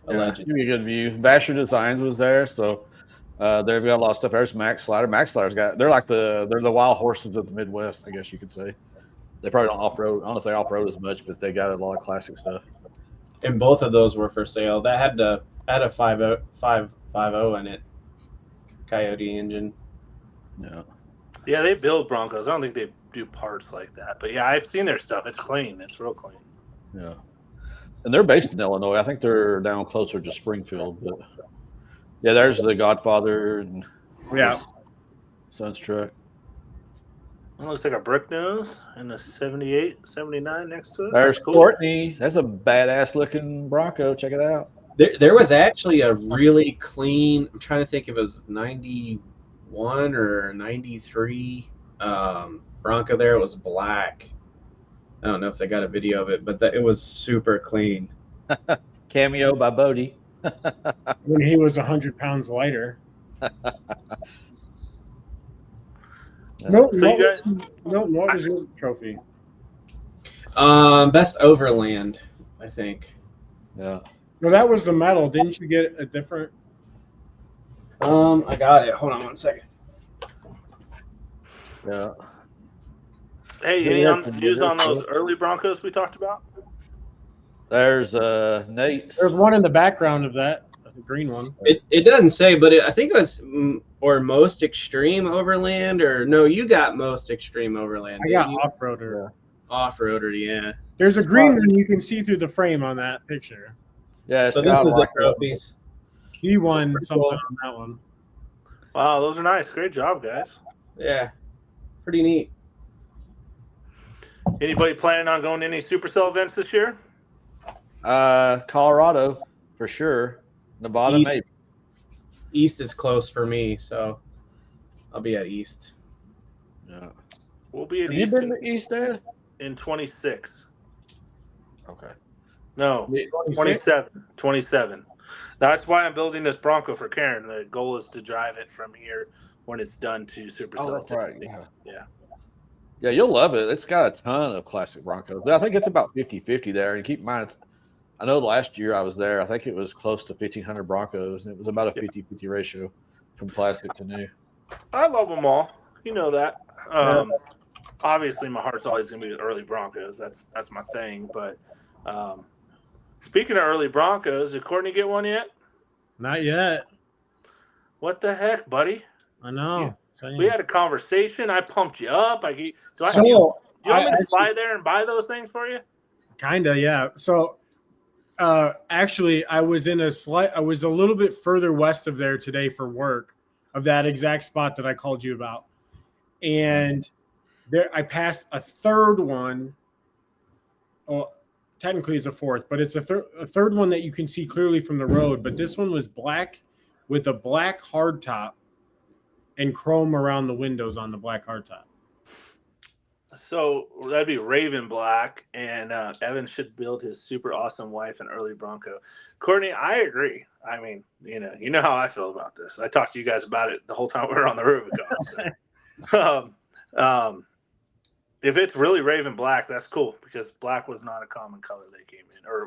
C: Allegedly.
A: Give me a good view. Basher Designs was there, so they've got a lot of stuff. There's Max Slider. Max Slider's they're the wild horses of the Midwest, I guess you could say. They probably don't off-road. I don't know if they off-road as much, but they got a lot of classic stuff.
C: And both of those were for sale. That had a 5.0 in it, Coyote engine.
A: Yeah.
D: Yeah, they build Broncos. I don't think they do parts like that. But yeah, I've seen their stuff. It's clean. It's real clean.
A: Yeah. And they're based in Illinois. I think they're down closer to Springfield. But yeah, there's the Godfather and
B: Yeah.
A: son's truck.
D: It looks like a brick nose and a 78, 79 next to it.
A: There's
D: That's cool.
A: Courtney. That's a badass looking Bronco. Check it out.
C: There was actually a really clean. I'm trying to think if it was 91 or 93 Bronco. There it was black. I don't know if they got a video of it, but it was super clean.
A: Cameo by Bodie.
B: When he was 100 pounds lighter. No,
D: So you guys,
B: what was your trophy?
C: Best Overland, I think.
A: Yeah.
B: No, that was the medal. Didn't you get a different?
C: I got it. Hold on one second.
A: Yeah.
D: hey, any news on those early Broncos we talked about?
A: There's Nate.
B: There's one in the background of that, the green one.
C: It doesn't say, but I think it was or most extreme Overland, or no, you got most extreme Overland.
B: I got
C: didn't you?
B: off-roader.
C: Off-roader, yeah.
B: There's a green one you can see through the frame on that picture.
A: Yeah.
C: So this is the trophies.
B: He won something on that one.
D: Wow, those are nice. Great job, guys.
C: Yeah, pretty neat.
D: Anybody planning on going to any Supercell events this year?
A: Colorado for sure. Nevada
C: East.
A: maybe.
C: East is close for me, so I'll be at East.
A: Yeah.
D: We'll be at
A: Have you
D: East
A: been to East, Dad?
D: in 26.
A: Okay.
D: No, 27. 27. That's why I'm building this Bronco for Karen. The goal is to drive it from here when it's done to Supercell.
A: Oh, that's right.
D: Technically.
A: Yeah.
D: Yeah.
A: Yeah, you'll love it. It's got a ton of classic Broncos. I think it's about 50-50 there. And keep in mind, I know last year I was there. I think it was close to 1,500 Broncos, and it was about a 50-50 ratio from classic to new.
D: I love them all. You know that. Obviously, my heart's always going to be with early Broncos. That's my thing. But speaking of early Broncos, did Courtney get one yet?
B: Not yet.
D: What the heck, buddy?
B: I know.
D: We had a conversation. I pumped you up. Do you want me to fly there and buy those things for you?
B: Kinda, yeah. So actually I was I was a little bit further west of there today for work, of that exact spot that I called you about. And there I passed a third one. Well, technically it's a fourth, but it's a third one that you can see clearly from the road. But this one was black with a black hardtop and chrome around the windows on the black hardtop.
D: So that'd be Raven Black, and Evan should build his super awesome wife an early Bronco. Courtney, I agree. I mean, you know how I feel about this. I talked to you guys about it the whole time we were on the Rubicon. So. If it's really Raven Black, that's cool, because black was not a common color they came in, or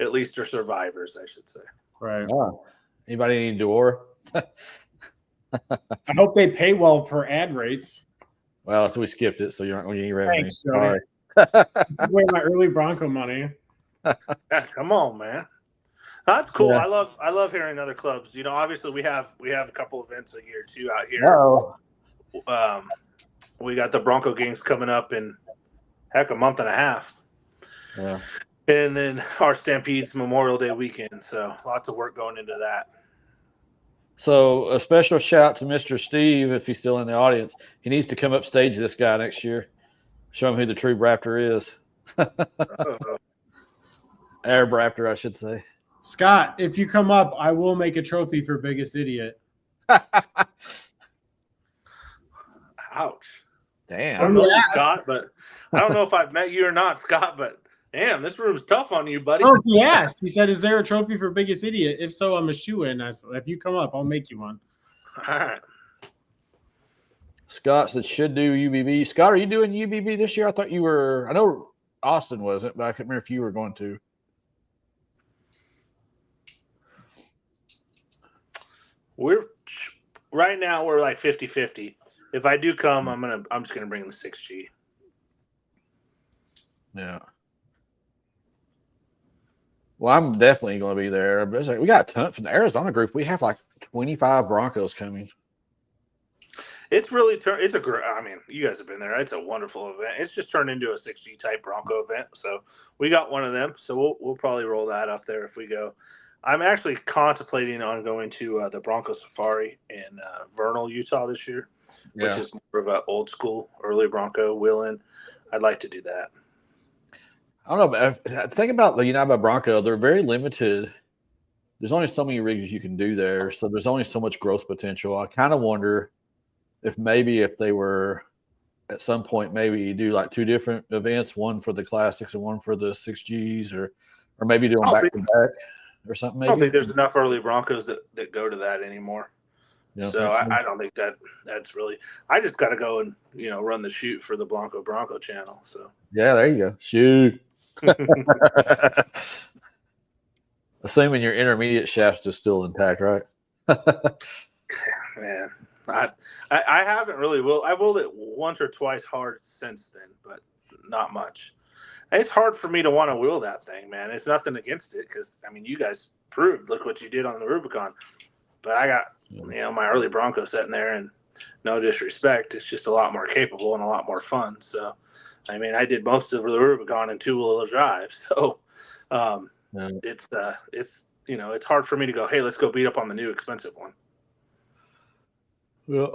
D: at least they're survivors, I should say.
B: Right.
A: Oh. Anybody need Dior?
B: I hope they pay well per ad rates.
A: Well, we skipped it, so you aren't going to get any revenue.
B: Thanks,
A: Sorry.
B: Wait, my early Bronco money.
D: Yeah, come on, man. That's cool.
A: Yeah.
D: I love hearing other clubs. Obviously we have a couple events a year too out here.
A: Oh.
D: We got the Bronco games coming up in a month and a half.
A: Yeah.
D: And then our Stampede's Memorial Day weekend. So lots of work going into that.
A: So a special shout to Mr. Steve, if he's still in the audience. He needs to come upstage this guy next year. Show him who the true Raptor is. Air Raptor, I should say.
B: Scott, if you come up, I will make a trophy for biggest idiot.
D: Ouch.
A: Damn.
D: I don't know you, Scott, but I don't know if I've met you or not, Scott, but damn, this room's tough on you, buddy.
B: Oh, he asked. He said, is there a trophy for biggest idiot? If so, I'm a shoe-in. I said, if you come up, I'll make you one.
D: All right.
A: Scott said should do UBB. Scott, are you doing UBB this year? I thought you were. I know Austin wasn't, but I can't remember if you were going to.
D: Right now we're like 50-50. If I do come, I'm just gonna bring the 6G.
A: Yeah. Well, I'm definitely going to be there. But it's like, we got a ton from the Arizona group. We have like 25 Broncos coming.
D: It's really I mean, you guys have been there. It's a wonderful event. It's just turned into a 6G type Bronco event. So we got one of them. So we'll probably roll that up there if we go. I'm actually contemplating on going to the Bronco Safari in Vernal, Utah this year, which is more of an old school, early Bronco wheeling. I'd like to do that.
A: I don't know. But think about the United Bronco. They're very limited. There's only so many rigs you can do there, so there's only so much growth potential. I kind of wonder if maybe if they were at some point maybe do like 2 different events, one for the classics and one for the 6Gs, or maybe do them back to back or something. Maybe.
D: I don't think there's enough early Broncos that go to that anymore. So I don't think that's really. I just got to go and run the shoot for the Bronco channel. So
A: yeah, there you go. Shoot. Assuming your intermediate shaft is still intact, right?
D: Man, I haven't really I've willed it once or twice hard since then, but not much. And it's hard for me to want to wheel that thing, man. It's nothing against it because I mean you guys proved look what you did on the Rubicon, but I got my early Bronco sitting there, and no disrespect, it's just a lot more capable and a lot more fun. So, I mean, I did most of the Rubicon in 2-wheel drive, so it's it's hard for me to go, hey, let's go beat up on the new expensive one.
A: Yeah.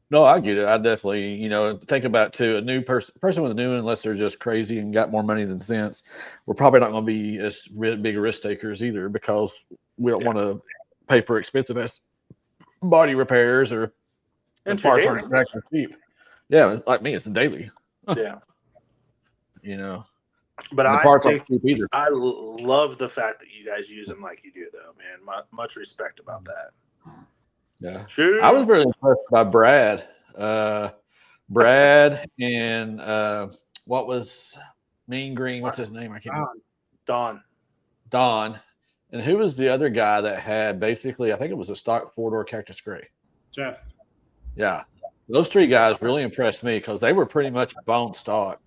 A: No, I get it. I definitely, think about too a new person with a new one, unless they're just crazy and got more money than sense. We're probably not going to be as big risk takers either because we don't want to pay for expensive body repairs or and parts aren't actually cheap. Yeah, like me, it's a daily.
D: Yeah.
A: But the parts aren't cheap either.
D: I love the fact that you guys use them like you do, though, man. Much respect about that.
A: Yeah, sure. I was really impressed by Brad. Brad and what was Mean Green? What's his name? I can't remember. Don. And who was the other guy that had basically, I think it was a stock 4-door Cactus Gray?
B: Jeff.
A: Yeah. Those 3 guys really impressed me because they were pretty much bone stock.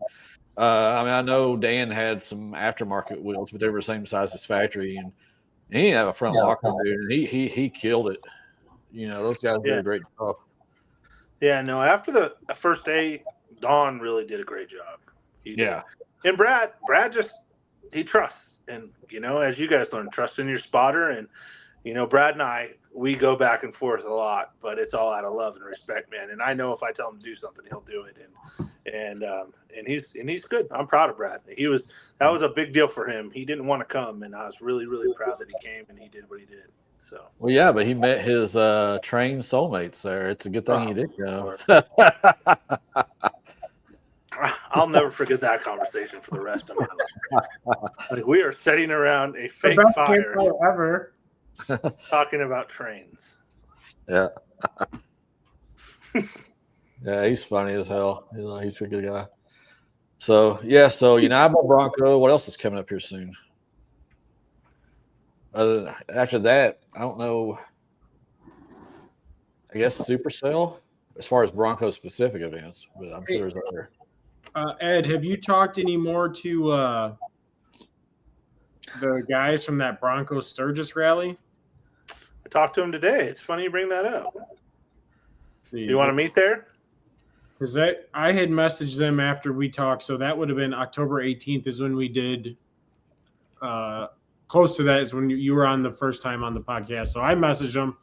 A: I mean, I know Dan had some aftermarket wheels, but they were the same size as factory, and he didn't have a front locker, dude. And he killed it. Those guys did a great job.
D: Yeah, no, after the first day, Don really did a great job. He did. And Brad just he trusts. And, as you guys learn, trust in your spotter. And, Brad and I, we go back and forth a lot, but it's all out of love and respect, man. And I know if I tell him to do something, he'll do it. And he's good. I'm proud of Brad. That was a big deal for him. He didn't want to come, and I was really, really proud that he came and he did what he did. So.
A: Well, yeah, but he met his trained soulmates there. It's a good thing he did go.
D: I'll never forget that conversation for the rest of my life. Like we are sitting around a fake fire
B: ever
D: talking about trains.
A: Yeah. Yeah, he's funny as hell. He's a good guy. So United Bronco. What else is coming up here soon? After that, I don't know. I guess Supercell as far as Bronco specific events, but I'm sure there's other.
B: Ed, have you talked any more to the guys from that Bronco Sturgis rally?
D: I talked to him today. It's funny you bring that up. Do you want to meet there?
B: Because I had messaged them after we talked, so that would have been October 18th is when we did. Close to that is when you were on the first time on the podcast. So I messaged them,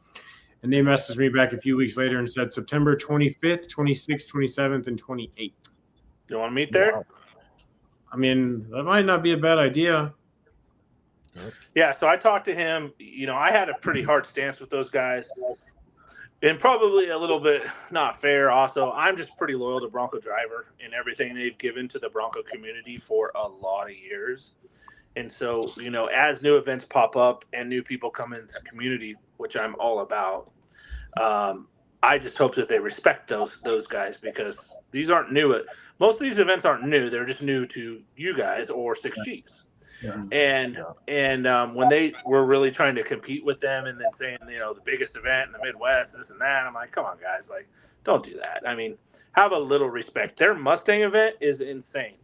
B: and they messaged me back a few weeks later and said September 25th, 26th, 27th, and 28th.
D: You want to meet there?
B: I mean, that might not be a bad idea.
D: Yeah, so I talked to him. I had a pretty hard stance with those guys. And probably a little bit not fair also. I'm just pretty loyal to Bronco Driver and everything they've given to the Bronco community for a lot of years. And so, as new events pop up and new people come into the community, which I'm all about, I just hope that they respect those guys because these aren't new. Most of these events aren't new. They're just new to you guys or 6Gs. Yeah. And when they were really trying to compete with them and then saying, the biggest event in the Midwest, this and that, I'm like, come on, guys, like, don't do that. I mean, have a little respect. Their Mustang event is insane.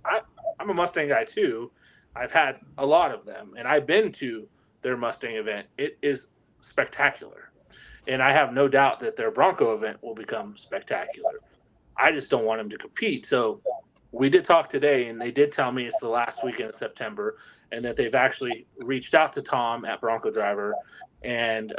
D: I'm a Mustang guy too. I've had a lot of them, and I've been to their Mustang event. It is spectacular. And I have no doubt that their Bronco event will become spectacular. I just don't want them to compete. So we did talk today, and they did tell me it's the last weekend of September, and that they've actually reached out to Tom at Bronco Driver, and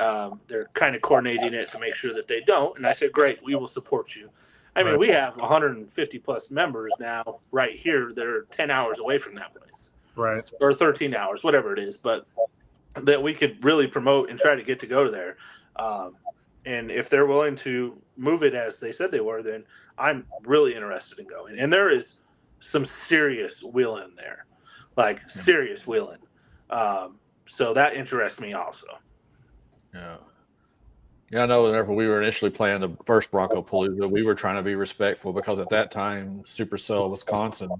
D: they're kind of coordinating it to make sure that they don't. And I said, great, we will support you. I mean,
B: Right.
D: we have 150 plus members now right here. They're 10 hours away from that place,
B: Right.
D: or 13 hours, whatever it is, but that we could really promote and try to get to go there. And if they're willing to move it as they said they were, then I'm really interested in going. And there is some serious wheeling there, like serious wheeling. So that interests me also.
A: Yeah. Yeah, I know whenever we were initially playing the first Bronco Palooza, we were trying to be respectful because at that time, Supercell Wisconsin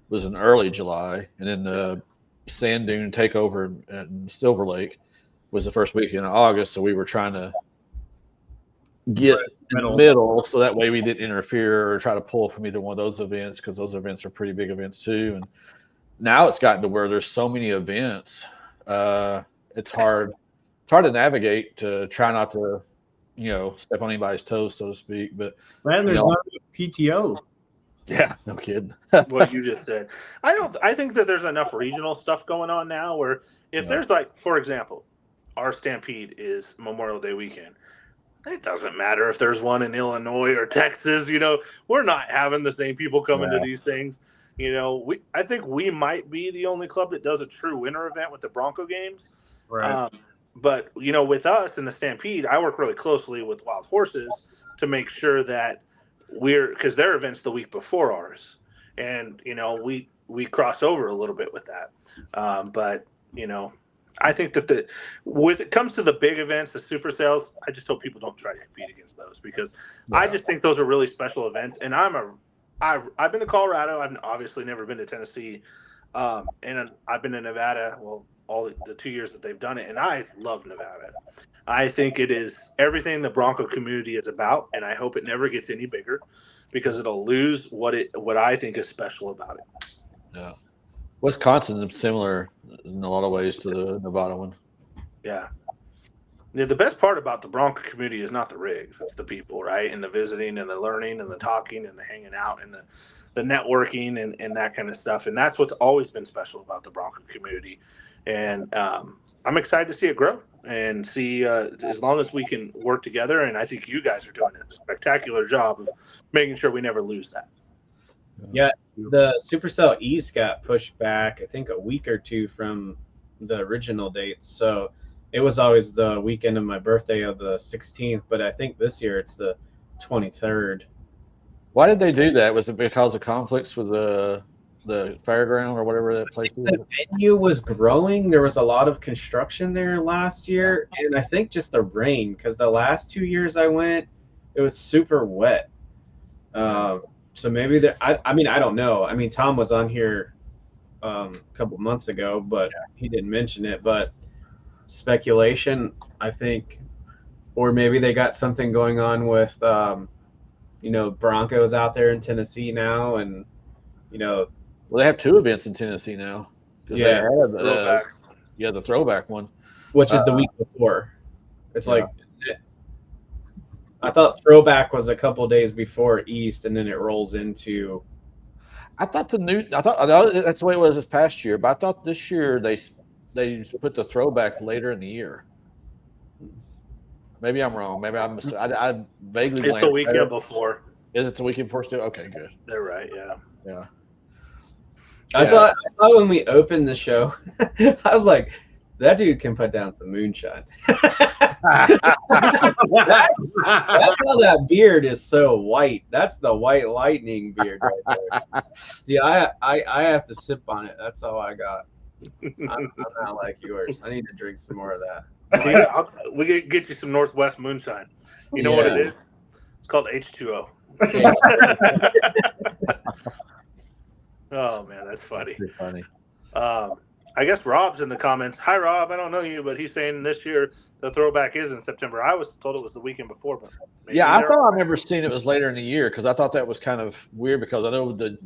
A: was in early July, and then the Sand Dune takeover in Silver Lake was the first weekend in August. So we were trying to get in the middle so that way we didn't interfere or try to pull from either one of those events, because those events are pretty big events too. And now it's gotten to where there's so many events. It's hard to navigate, to try not to, step on anybody's toes, so to speak. But
B: Man, there's not PTO.
A: Yeah, no kidding.
D: What you just said. I think that there's enough regional stuff going on now where if there's, like, for example, our Stampede is Memorial Day weekend. It doesn't matter if there's one in Illinois or Texas. We're not having the same people coming to these things. I think we might be the only club that does a true winter event with the Bronco games.
B: Right.
D: But with us in the Stampede, I work really closely with Wild Horses to make sure that because their event's the week before ours, and we cross over a little bit with that. But I think that when it comes to the big events, the super sales, I just hope people don't try to compete against those, because I just think those are really special events. And I've been to Colorado. I've obviously never been to Tennessee, and I've been to Nevada. Well, all the 2 years that they've done it, and I love Nevada. I think it is everything the Bronco community is about, and I hope it never gets any bigger, because it'll lose what I think is special about it.
A: Yeah. Wisconsin is similar in a lot of ways to the Nevada one.
D: Yeah. The best part about the Bronco community is not the rigs, it's the people, right? And the visiting and the learning and the talking and the hanging out and the networking and that kind of stuff. And that's what's always been special about the Bronco community. And I'm excited to see it grow and see as long as we can work together. And I think you guys are doing a spectacular job of making sure we never lose that.
C: Yeah, the Supercell East got pushed back, I think, a week or two from the original dates. So it was always the weekend of my birthday of the 16th, but I think this year it's the 23rd.
A: Why did they do that? Was it because of conflicts with the fairground or whatever that place is?
C: The venue was growing. There was a lot of construction there last year, and I think just the rain, because the last 2 years I went, it was super wet. So maybe I don't know. I mean, Tom was on here a couple months ago, but he didn't mention it. But speculation, I think, or maybe they got something going on with, Broncos out there in Tennessee now, and
A: well, they have two events in Tennessee now.
C: Yeah,
A: the throwback one,
C: which is the week before. It's like, I thought throwback was a couple days before East, and then it rolls into.
A: I thought that's the way it was this past year, but I thought this year they put the throwback later in the year. Maybe I'm wrong. Maybe I vaguely.
D: It's the weekend before.
A: Is it the weekend before still? Okay, good.
D: They're right.
A: Yeah.
C: I thought when we opened the show, I was like, that dude can put down some moonshine. That's how that beard is so white. That's the white lightning beard right there. See, I have to sip on it. That's all I got. I'm not like yours. I need to drink some more of that.
D: We can get you some Northwest moonshine. You know what it is? It's called H2O. Oh man, that's funny.
A: Pretty funny.
D: I guess Rob's in the comments. Hi, Rob. I don't know you, but he's saying this year the throwback is in September. I was told it was the weekend before, but
A: I thought I remember seeing it was later in the year, because I thought that was kind of weird, because I know the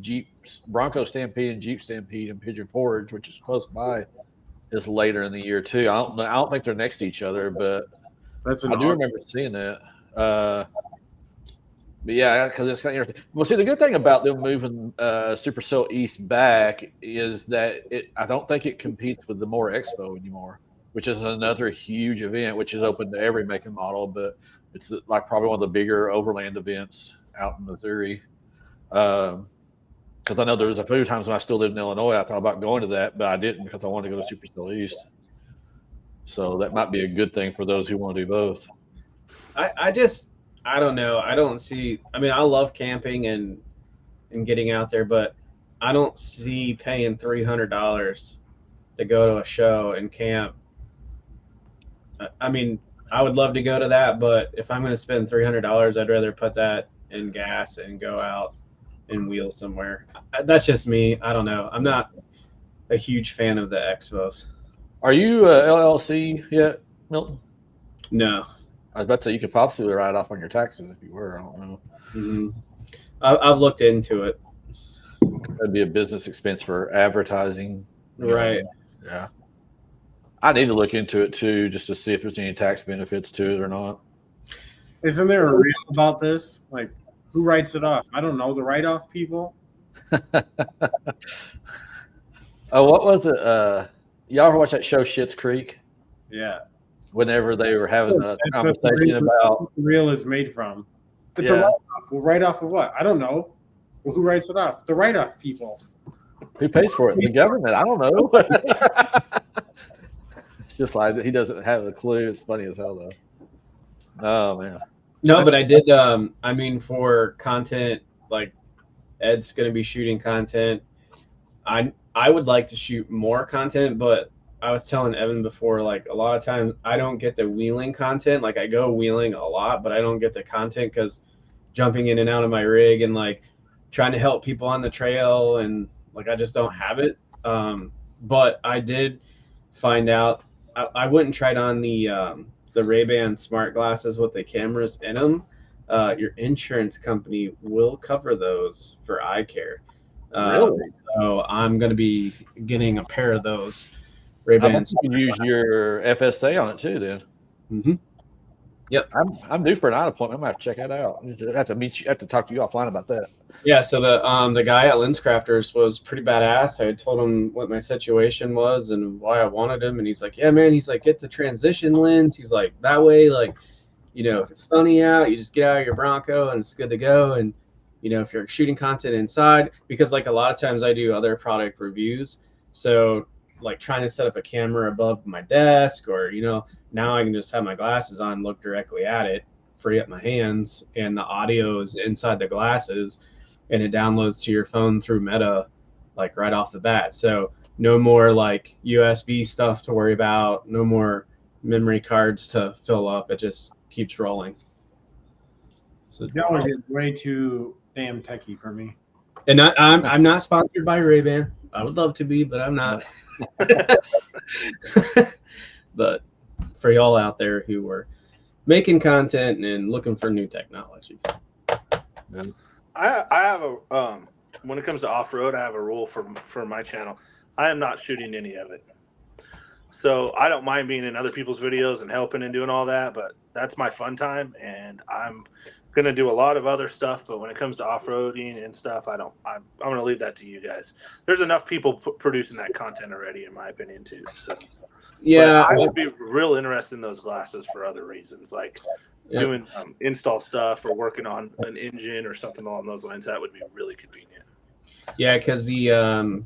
A: Bronco Stampede and Jeep Stampede and Pigeon Forge, which is close by, is later in the year too. I don't think they're next to each other, but I do remember seeing that. But yeah, because it's kind of interesting. Well, see, the good thing about them moving Supercell East back is that I don't think it competes with the More Expo anymore, which is another huge event, which is open to every make and model, but it's like probably one of the bigger overland events out in Missouri. Because I know there was a few times when I still lived in Illinois, I thought about going to that, but I didn't because I wanted to go to Supercell East. So that might be a good thing for those who want to do both.
C: I don't know. I don't see. I mean, I love camping and getting out there, but I don't see paying $300 to go to a show and camp. I mean, I would love to go to that, but if I'm going to spend $300, I'd rather put that in gas and go out and wheel somewhere. That's just me. I don't know. I'm not a huge fan of the expos.
A: Are you LLC yet, Milton?
C: No.
A: I was about to say you could possibly write off on your taxes if you were. I don't know.
C: Mm-hmm. I've looked into it.
A: That'd be a business expense for advertising.
C: Right.
A: Yeah. I need to look into it too, just to see if there's any tax benefits to it or not.
B: Isn't there a reel about this? Like, who writes it off? I don't know. The write-off people?
A: Oh, what was it? Y'all ever watch that show Schitt's Creek?
B: Yeah.
A: Whenever they were having a
B: That's
A: conversation about
B: the reel is made from. It's a
A: Yeah.
B: write-off. Well, write-off of what? I don't know. Well, who writes it off? The write-off people.
A: who pays for it? The government. I don't know. It's just like he doesn't have a clue. It's funny as hell though. Oh man.
C: No, but I did. I mean, for content, like Ed's going to be shooting content. I would like to shoot more content, but I was telling Evan before, like a lot of times I don't get the wheeling content. Like I go wheeling a lot, but I don't get the content because jumping in and out of my rig and like trying to help people on the trail and like I just don't have it. But I did find out I wouldn't try it on the Ray-Ban smart glasses with the cameras in them. Your insurance company will cover those for eye care.
A: Really?
C: So I'm going to be getting a pair of those
A: I bet
C: Ray-Bans.
A: you can use your FSA on it too. Then.
C: Mm-hmm. Yep.
A: I'm due for an eye appointment. I'm gonna have to check that out. I have to meet you. I have to talk to you offline about that.
C: Yeah. So the guy at LensCrafters was pretty badass. I told him what my situation was and why I wanted him, and he's like, "Yeah, man." He's like, "Get the transition lens." He's like, "That way, like, you know, if it's sunny out, you just get out of your Bronco and it's good to go." And you know, if you're shooting content inside, because like a lot of times I do other product reviews, so like trying to set up a camera above my desk, or you know, now I can just have my glasses on, look directly at it, free up my hands, and the audio is inside the glasses, and it downloads to your phone through Meta, like right off the bat. So no more like USB stuff to worry about, no more memory cards to fill up. It just keeps rolling. So
B: Y'all are getting way too damn techie for me.
C: and I'm not sponsored by Ray-Ban. I would love to be, but I'm not. But for y'all out there who are making content and looking for new technology.
D: I have a when it comes to off-road, I have a rule for my channel. I am not shooting any of it. So I don't mind being in other people's videos and helping and doing all that, but that's my fun time, and I'm going to do a lot of other stuff. But when it comes to off-roading and stuff, I'm going to leave that to you guys. There's enough people producing that content already, in my opinion, too. So
C: Yeah,
D: but I would be real interested in those glasses for other reasons, like doing install stuff or working on an engine or something along those lines. That would be really convenient.
C: Yeah, because the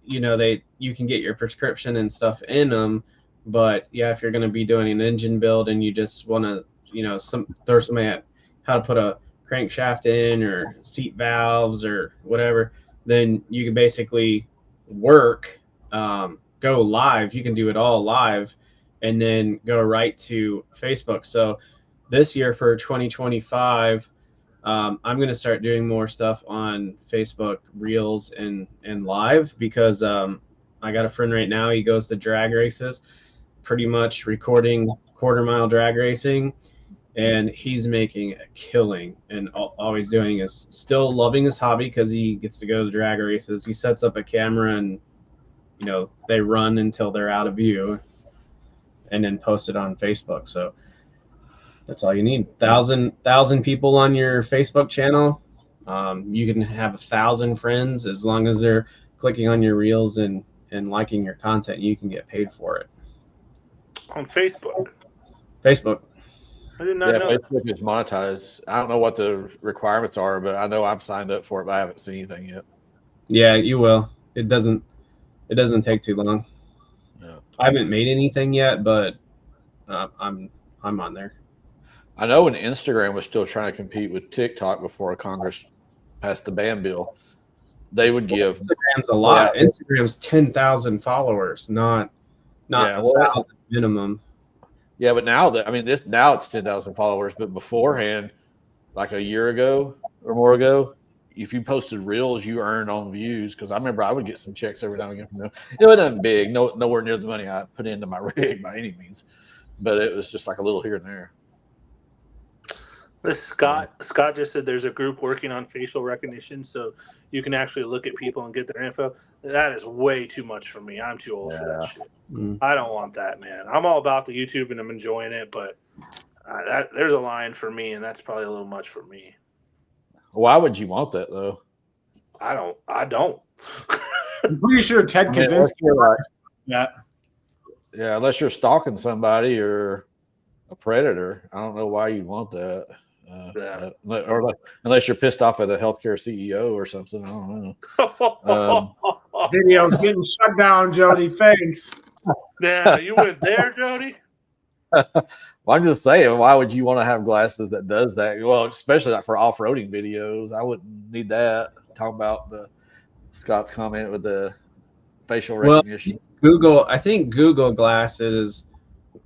C: you know, you can get your prescription and stuff in them, but yeah, if you're going to be doing an engine build and you just want to, you know, throw somebody at how to put a crankshaft in or seat valves or whatever, then you can basically work, go live. You can do it all live and then go right to Facebook. So this year for 2025, I'm going to start doing more stuff on Facebook Reels and live because I got a friend right now. He goes to drag races, pretty much recording quarter-mile drag racing, and he's making a killing. And all he's doing is still loving his hobby because he gets to go to drag races. He sets up a camera and, you know, they run until they're out of view and then post it on Facebook. So That's all you need. Thousand people on your Facebook channel. You can have 1,000 friends as long as they're clicking on your reels and liking your content. You can get paid for it.
D: On Facebook.
C: Facebook.
D: I did not know that.
A: Facebook is monetized. I don't know what the requirements are, but I know I'm signed up for it, but I haven't seen anything yet.
C: Yeah, you will. It doesn't take too long.
A: Yeah.
C: I haven't made anything yet, but I'm on there.
A: I know when Instagram was still trying to compete with TikTok before Congress passed the ban bill, they would give
C: Instagram's a lot. Instagram's 10,000 followers, not 1,000 minimum.
A: Yeah, but now now it's 10,000 followers, but beforehand, like a year ago or more ago, if you posted reels, you earned on views. Because I remember I would get some checks every now and again from them. It wasn't big, nowhere near the money I put into my rig by any means, but it was just like a little here and there.
D: Scott just said there's a group working on facial recognition, so you can actually look at people and get their info. That is way too much for me. I'm too old for that shit. I don't want that, man. I'm all about the YouTube and I'm enjoying it, but there's a line for me, and that's probably a little much for me.
A: Why would you want that though?
D: I don't.
B: I'm pretty sure Ted Kaczynski. Yeah,
A: unless you're stalking somebody or a predator, I don't know why you'd want that. Or unless you're pissed off at a healthcare CEO or something. I don't know.
B: Video's getting shut down, Jody. Thanks.
D: Yeah, you went there, Jody?
A: Well, I'm just saying, why would you want to have glasses that does that? Well, especially like for off-roading videos. I wouldn't need that. Talk about Scott's comment with the facial recognition.
C: I think Google Glasses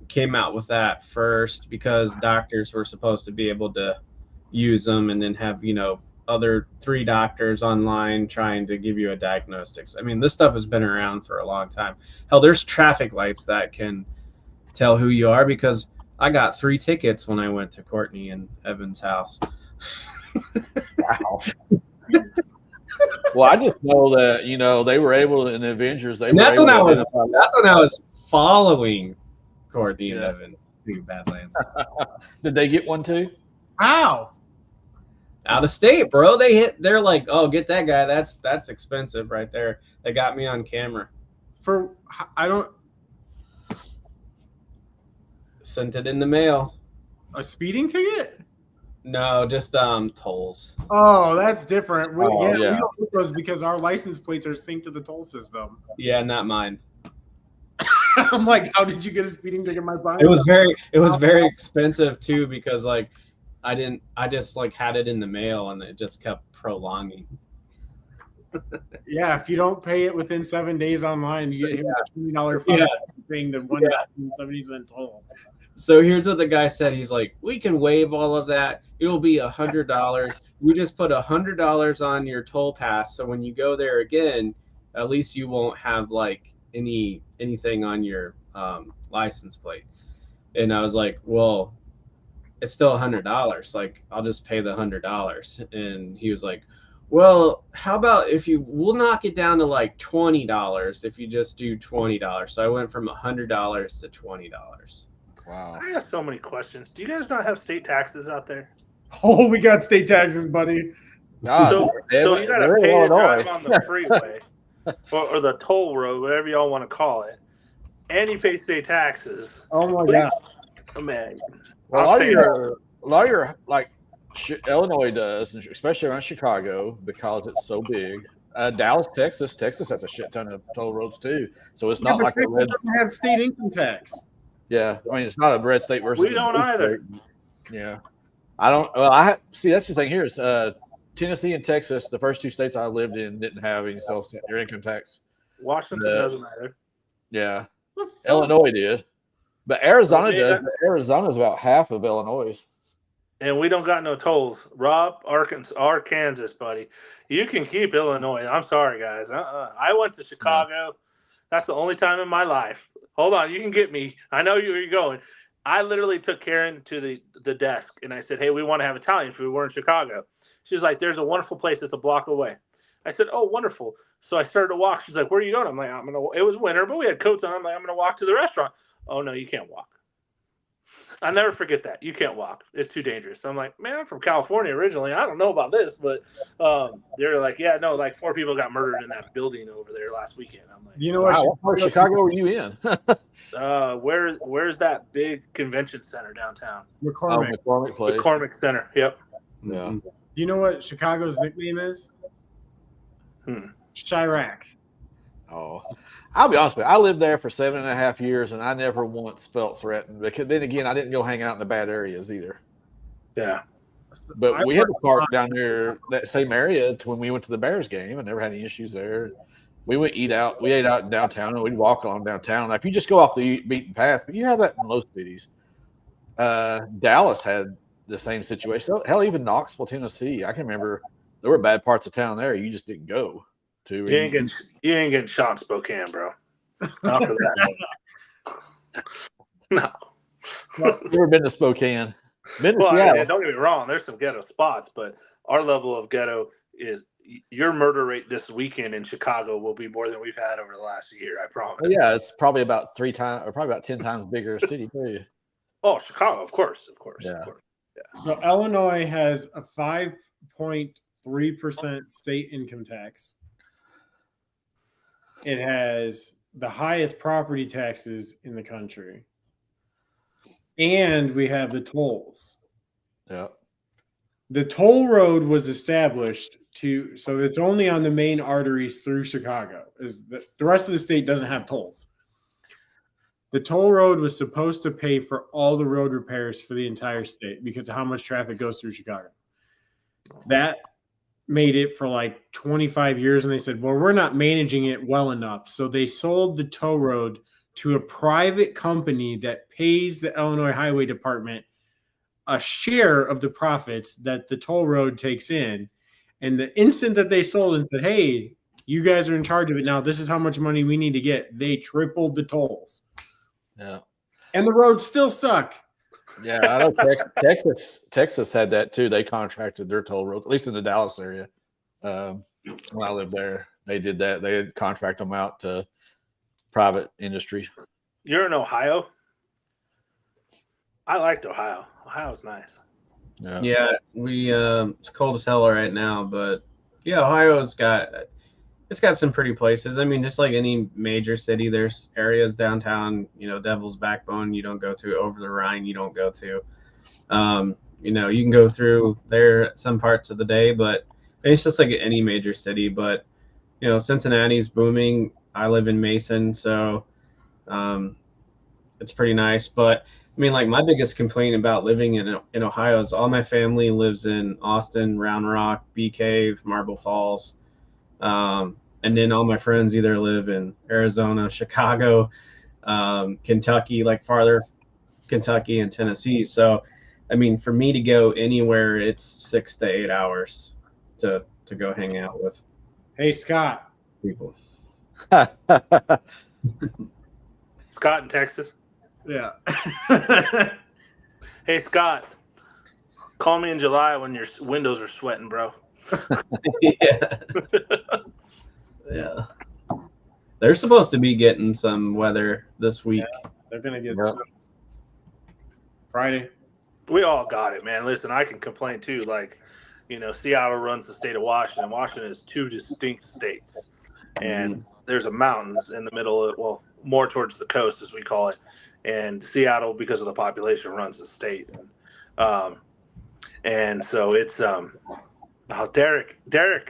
C: came out with that first because doctors were supposed to be able to use them and then have, other 3 doctors online trying to give you a diagnostics. I mean, this stuff has been around for a long time. Hell, there's traffic lights that can tell who you are because I got 3 tickets when I went to Courtney and Evan's house.
A: Wow. Well, I just know that, they were able to, in the Avengers, that's when I
C: was following Courtney and Evan to Badlands.
A: Did they get one too?
B: How?
C: Out of state, bro. They're like, oh, get that guy. That's expensive right there. They got me on camera. Sent it in the mail.
B: A speeding ticket?
C: No, just tolls.
B: Oh, that's different. We don't get those because our license plates are synced to the toll system.
C: Yeah, not mine.
B: I'm like, how did you get a speeding ticket? My phone.
C: It was very expensive too because I just had it in the mail and it just kept prolonging.
B: Yeah, if you don't pay it within 7 days online, you get a $20 fine paying the $1.70 toll.
C: So here's what the guy said. He's like, we can waive all of that. It will be $100. We just put $100 on your toll pass. So when you go there again, at least you won't have anything on your license plate. And I was like, well, it's still $100. Like, I'll just pay the $100. And he was like, well, how about we'll knock it down to like $20 if you just do $20. So I went from $100 to $20.
A: Wow.
D: I have so many questions. Do you guys not have state taxes out there?
B: Oh, we got state taxes, buddy.
A: God,
D: so you got to pay to drive on the freeway or the toll road, whatever y'all want to call it, and you pay state taxes.
B: Oh my God,
D: man!
A: Well, a lot of your Illinois does, especially around Chicago, because it's so big. Dallas, Texas has a shit ton of toll roads too. So it's not like
B: Texas doesn't have state income tax.
A: Yeah, I mean it's not a red state versus.
D: We don't either.
A: State. Yeah, I don't. Well, see that's the thing here is Tennessee and Texas, the first 2 states I lived in, didn't have any sales or income tax.
D: Washington doesn't matter.
A: Yeah, Illinois did, but Arizona does. But Arizona's about half of Illinois.
D: And we don't got no tolls. Rob, Arkansas, buddy. You can keep Illinois. I'm sorry, guys. I went to Chicago. That's the only time in my life. Hold on. You can get me. I know where you're going. I literally took Karen to the desk, and I said, hey, we want to have Italian food. We're in Chicago. She's like, there's a wonderful place that's a block away. I said, oh, wonderful. So I started to walk. She's like, where are you going? I'm like, it was winter, but we had coats on. I'm like, I'm going to walk to the restaurant. Oh, no, you can't walk. I'll never forget that. You can't walk. It's too dangerous. So I'm like, man, I'm from California originally. I don't know about this, but they're like, yeah, no, like 4 people got murdered in that building over there last weekend. I'm like,
B: You know
A: Wow,
B: what?
A: what part of Chicago were you in?
D: where's that big convention center downtown?
B: McCormick.
A: McCormick Place.
D: McCormick Center. Yep.
A: Yeah.
B: You know what Chicago's nickname is? Chirac.
A: Oh, I'll be honest with you. I lived there for 7.5 years, and I never once felt threatened. Because then again, I didn't go hang out in the bad areas either.
D: Yeah.
A: But we had to park down there, that same area, to when we went to the Bears game, and never had any issues there. We would eat out. We ate out in downtown, and we'd walk along downtown. Now, if you just go off the beaten path, but you have that in most cities. Dallas had the same situation. So, hell, even Knoxville, Tennessee. I can remember there were bad parts of town there. You just didn't go to.
D: You ain't getting shot in Spokane, bro. Not for that. No.
A: Never been to Spokane. Been to
D: Well,
A: Seattle.
D: don't get me wrong. There's some ghetto spots, but our level of ghetto is your murder rate this weekend in Chicago will be more than we've had over the last year. I promise.
A: Oh, yeah, it's probably about 3 times, or probably about 10 times bigger city too.
D: Oh, Chicago, of course.
A: Yeah.
B: So Illinois has a 5.3% state income tax. It has the highest property taxes in the country. And we have the tolls.
A: Yeah.
B: The toll road was established so it's only on the main arteries through Chicago. The rest of the state doesn't have tolls. The toll road was supposed to pay for all the road repairs for the entire state because of how much traffic goes through Chicago. That made it for like 25 years, and they said, well, we're not managing it well enough. So they sold the toll road to a private company that pays the Illinois Highway Department a share of the profits that the toll road takes in. And the instant that they sold and said, hey, you guys are in charge of it now, this is how much money we need to get, they tripled the tolls.
A: Yeah.
B: And the roads still suck.
A: Yeah, I know Texas had that too. They contracted their toll roads, at least in the Dallas area. When I lived there, they did that. They had contract them out to private industry.
D: You're in Ohio? I liked Ohio. Ohio's nice.
C: Yeah, we it's cold as hell right now, but yeah, Ohio's got some pretty places. I mean, just like any major city, there's areas downtown, Devil's Backbone you don't go to, over the Rhine you don't go to. You can go through there some parts of the day, but it's just like any major city. But Cincinnati's booming. I live in Mason, so it's pretty nice. But I mean, like, my biggest complaint about living in Ohio is all my family lives in Austin, Round Rock, Bee Cave, Marble Falls. And then all my friends either live in Arizona, Chicago, Kentucky, like farther Kentucky and Tennessee. So, I mean, for me to go anywhere, it's 6 to 8 hours to go hang out with
B: Hey, Scott.
C: people.
D: Scott in Texas.
B: Yeah.
D: Hey, Scott. Call me in July when your windows are sweating, bro.
C: Yeah. Yeah. They're supposed to be getting some weather this week.
B: Yeah, they're going to get some Friday.
D: We all got it, man. Listen, I can complain too. Like, Seattle runs the state of Washington. Washington is 2 distinct states. And there's a mountains in the middle of, well, more towards the coast, as we call it. And Seattle, because of the population, runs the state. And so it's Derek,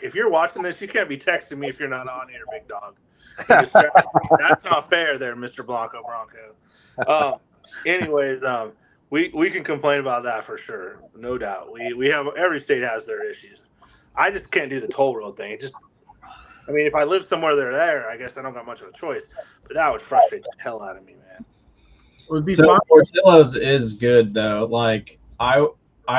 D: if you're watching this, you can't be texting me if you're not on here, big dog. That's not fair there, Mr. Bronco. Anyways, we can complain about that for sure, no doubt. We have, every state has their issues. I just can't do the toll road thing. If I live somewhere there, I guess I don't got much of a choice. But that would frustrate the hell out of me, man.
B: It would be
C: So
B: fun.
C: Portillo's is good though. Like I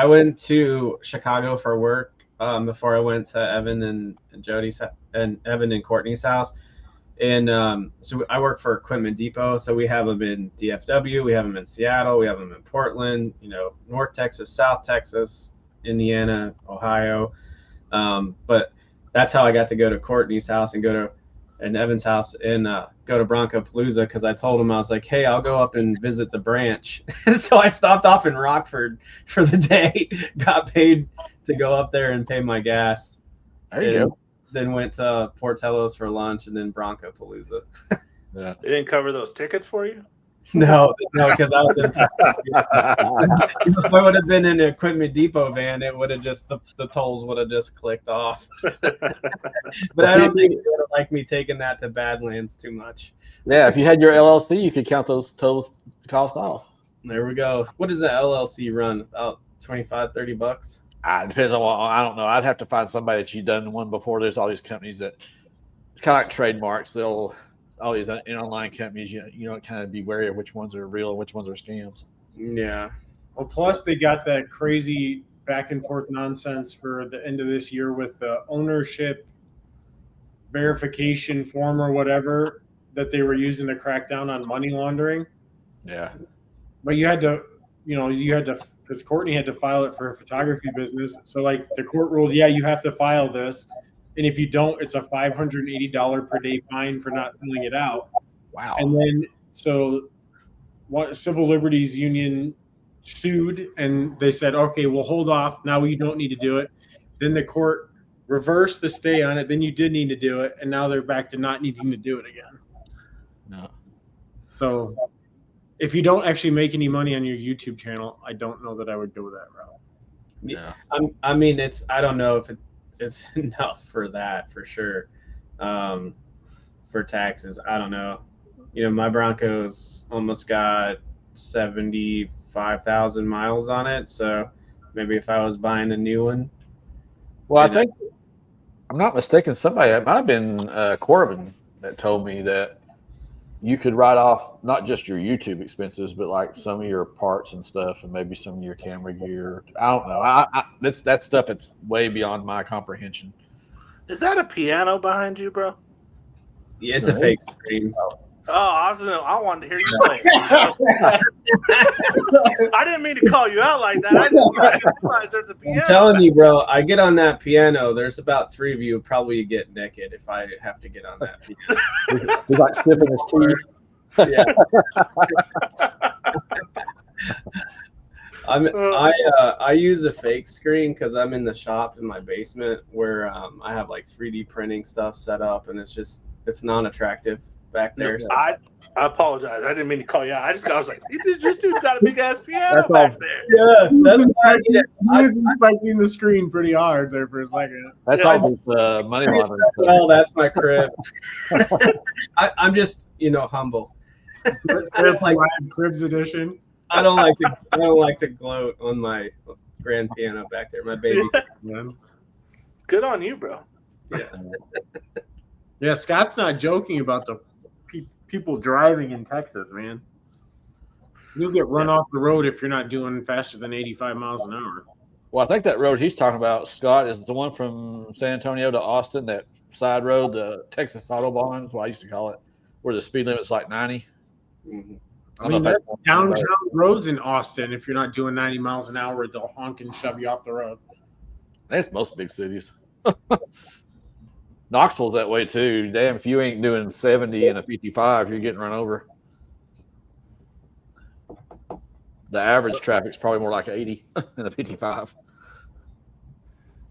C: went to Chicago for work before I went to Evan and Jody's and Evan and Courtney's house. And so I work for Equipment Depot. So we have them in DFW, we have them in Seattle, we have them in Portland, North Texas, South Texas, Indiana, Ohio. But that's how I got to go to Courtney's house and go to Evan's house and go to Bronco Palooza because I told him I was like, hey, I'll go up and visit the branch. So I stopped off in Rockford for the day, got paid to go up there and pay my gas.
A: There you go.
C: Then went to Portello's for lunch and then Bronco Palooza.
A: Yeah.
D: They didn't cover those tickets for you?
C: No, because I was in. If I would have been in an Equipment Depot van, it would have just the tolls would have just clicked off. But I don't think they would have liked me taking that to Badlands too much.
A: Yeah, if you had your LLC, you could count those tolls cost off.
C: There we go. What does the LLC run? About $25-$30?
A: It depends on what, I don't know. I'd have to find somebody that you've done one before. There's all these companies that it's kind of like trademarks. They'll all these online companies. You know, kind of be wary of which ones are real and which ones are scams.
C: Yeah.
B: Well, plus they got that crazy back and forth nonsense for the end of this year with the ownership verification form or whatever that they were using to crack down on money laundering.
A: Yeah.
B: But you had to, because Courtney had to file it for her photography business. So like the court ruled, yeah, you have to file this. And if you don't, it's a $580 per day fine for not filling it out.
A: Wow.
B: And then so what Civil Liberties Union sued and they said, okay, we'll hold off. Now you don't need to do it. Then the court reversed the stay on it. Then you did need to do it. And now they're back to not needing to do it again.
A: No.
B: So if you don't actually make any money on your YouTube channel, I don't know that I would go that route.
A: Yeah.
C: I mean, I don't know if it's enough for that for sure. For taxes, I don't know. You know, my Bronco's almost got 75,000 miles on it, so maybe if I was buying a new one.
A: Well, I think I'm not mistaken. Somebody, it might have been Corbin that told me that you could write off not just your YouTube expenses, but like some of your parts and stuff, and maybe some of your camera gear. I don't know. That stuff. It's way beyond my comprehension.
D: Is that a piano behind you, bro?
C: Yeah, it's a fake screen.
D: Oh, I wanted to hear you play. I didn't mean to call you out like that. I just realized there's a piano.
C: I'm telling you, bro, I get on that piano. There's about 3 of you probably get naked if I have to get on that piano.
A: He's like sniffing his teeth.
C: Yeah. I use a fake screen because I'm in the shop in my basement where I have like 3D printing stuff set up, and it's non-attractive back there. So.
D: I apologize. I didn't mean to call you out. I was like, this dude's got a big ass piano back there.
C: Yeah, that's why
B: I was inspecting the screen pretty hard there for a second.
A: That's all this money laundering.
C: Well, that's my crib. I'm just, humble.
B: Cribs edition.
C: I don't like to gloat on my grand piano back there. My baby.
D: Good on you, bro.
C: Yeah.
B: Yeah, Scott's not joking about the people driving in Texas, man. You'll get run off the road if you're not doing faster than 85 miles an hour.
A: Well, I think that road he's talking about, Scott, is the one from San Antonio to Austin, that side road, the Texas Autobahn is what I used to call it, where the speed limit's like 90.
C: Mm-hmm.
B: I mean, that's downtown roads in Austin. If you're not doing 90 miles an hour, they'll honk and shove you off the road.
A: That's most big cities. Knoxville's that way too. Damn, if you ain't doing 70 and a 55, you're getting run over. The average traffic's probably more like 80 and a 55.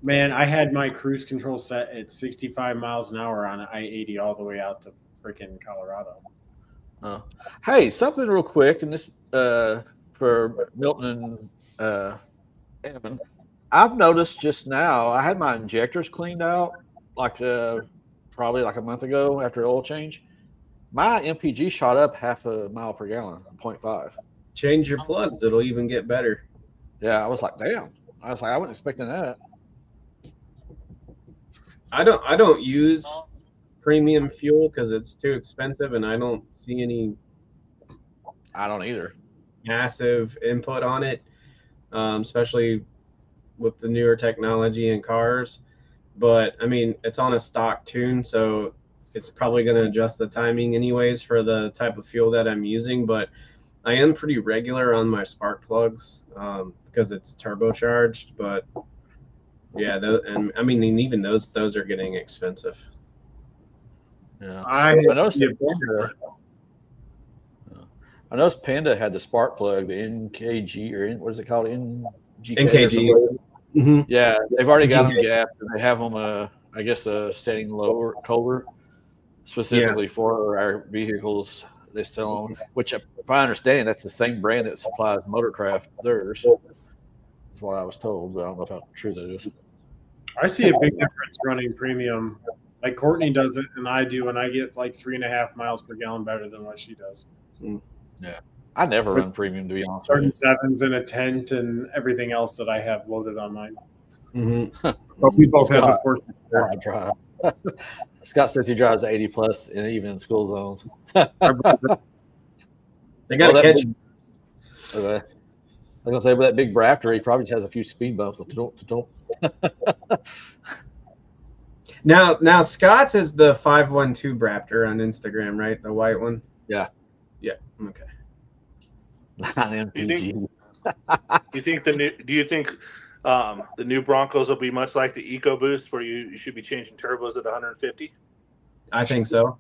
B: Man, I had my cruise control set at 65 miles an hour on I-80 all the way out to freaking Colorado.
A: Hey, something real quick, and this for Milton and Evan. I've noticed just now, I had my injectors cleaned out probably like a month ago after oil change. My MPG shot up half a mile per gallon, 0.5.
C: Change your plugs; it'll even get better.
A: Yeah, I was like, damn. I wasn't expecting that.
C: I don't use premium fuel because it's too expensive, and I don't see any.
A: I don't either.
C: Massive input on it, especially with the newer technology in cars. But I mean, it's on a stock tune, so it's probably going to adjust the timing anyways for the type of fuel that I'm using. But I am pretty regular on my spark plugs because it's turbocharged. But yeah, and I mean, even those are getting expensive.
A: Yeah.
B: I
A: I noticed
B: see a
A: Panda, Panda had the spark plug, the NKG or what is it called? NGK or something.
C: NKGs. Mm-hmm.
A: Yeah, they've already got them
C: NGK.
A: gapped, and they have them, I guess, setting lower, colder,
B: Yeah.
A: specifically for our vehicles. They sell them, which, if I understand, that's the same brand that supplies Motorcraft theirs. That's what I was told, but I don't know how true that is.
B: I see a big difference running premium. Like Courtney does it, and I do, and I get like 3.5 miles per gallon better than what she does.
A: Yeah, I never
B: With
A: run premium, to be honest with you.
B: 37s and a tent and everything else that I have loaded on mine.
C: Mm-hmm.
B: But we both have the
A: Scott,
B: force.
A: I drive. Scott says he drives 80 plus, and even in school zones.
C: They got to
A: Well, that
C: catch.
A: big- Okay. I was gonna say, with that big Raptor, he probably just has a few speed bumps.
C: Now Scott's is the 512 Raptor on Instagram, right? The white one.
A: Yeah.
C: Yeah. Okay.
A: MPG.
D: Do you think the new Broncos will be much like the EcoBoost, where you should be changing turbos at 150?
C: I think so.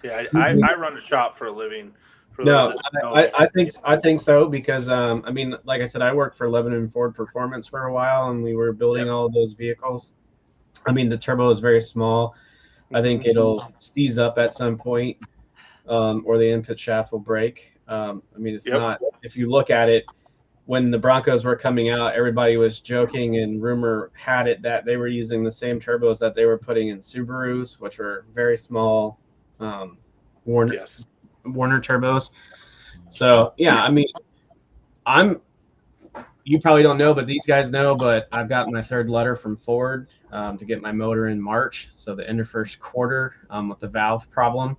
D: Yeah, I run a shop for a living. For
C: No,
D: those that know me.
C: I think so because I mean, like I said, I worked for Lebanon Ford Performance for a while, and we were building all of those vehicles. I mean, the turbo is very small. I think it'll seize up at some point, or the input shaft will break. I mean, it's not. If you look at it, when the Broncos were coming out, everybody was joking, and rumor had it that they were using the same turbos that they were putting in Subarus, which were very small, Warner turbos. So yeah, I mean, you probably don't know, but these guys know, but I've got my third letter from Ford to get my motor in March. So the end of first quarter with the valve problem.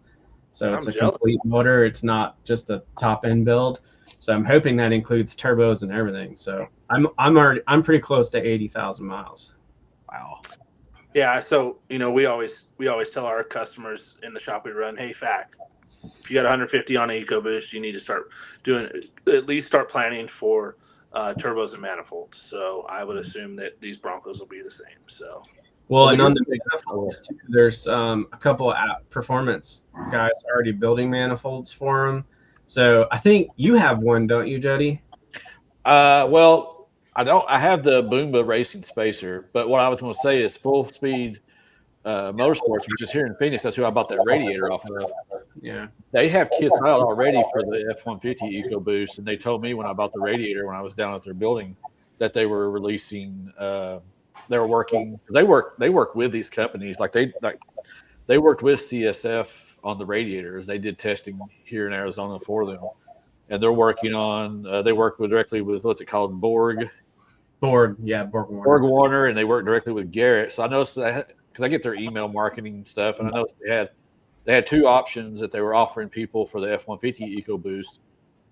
C: So it's a complete motor. It's not just a top end build. So I'm hoping that includes turbos and everything. So I'm pretty close to 80,000 miles.
A: Wow.
D: Yeah, so we always tell our customers in the shop we run, hey, fact, if you got 150 on an EcoBoost, you need to at least start planning for turbos and manifolds. So I would assume that these Broncos will be the same. So
C: well, and on the manifolds too, there's a couple of performance guys already building manifolds for them. So I think you have one, don't you, Jody?
A: Well, I don't. I have the Boomba racing spacer, but what I was going to say is Full Speed Motorsports, which is here in Phoenix. That's who I bought that radiator off of.
C: Yeah,
A: they have kits out already for the F-150 EcoBoost, and they told me when I bought the radiator when I was down at their building that they were releasing. They were working. They work with these companies. They worked with CSF on the radiators. They did testing here in Arizona for them, and they're working on. They work directly with what's it called, Borg
C: Warner.
A: Borg Warner, and they work directly with Garrett. So I noticed that because I get their email marketing stuff, and I noticed they had two options that they were offering people for the F-150 EcoBoost.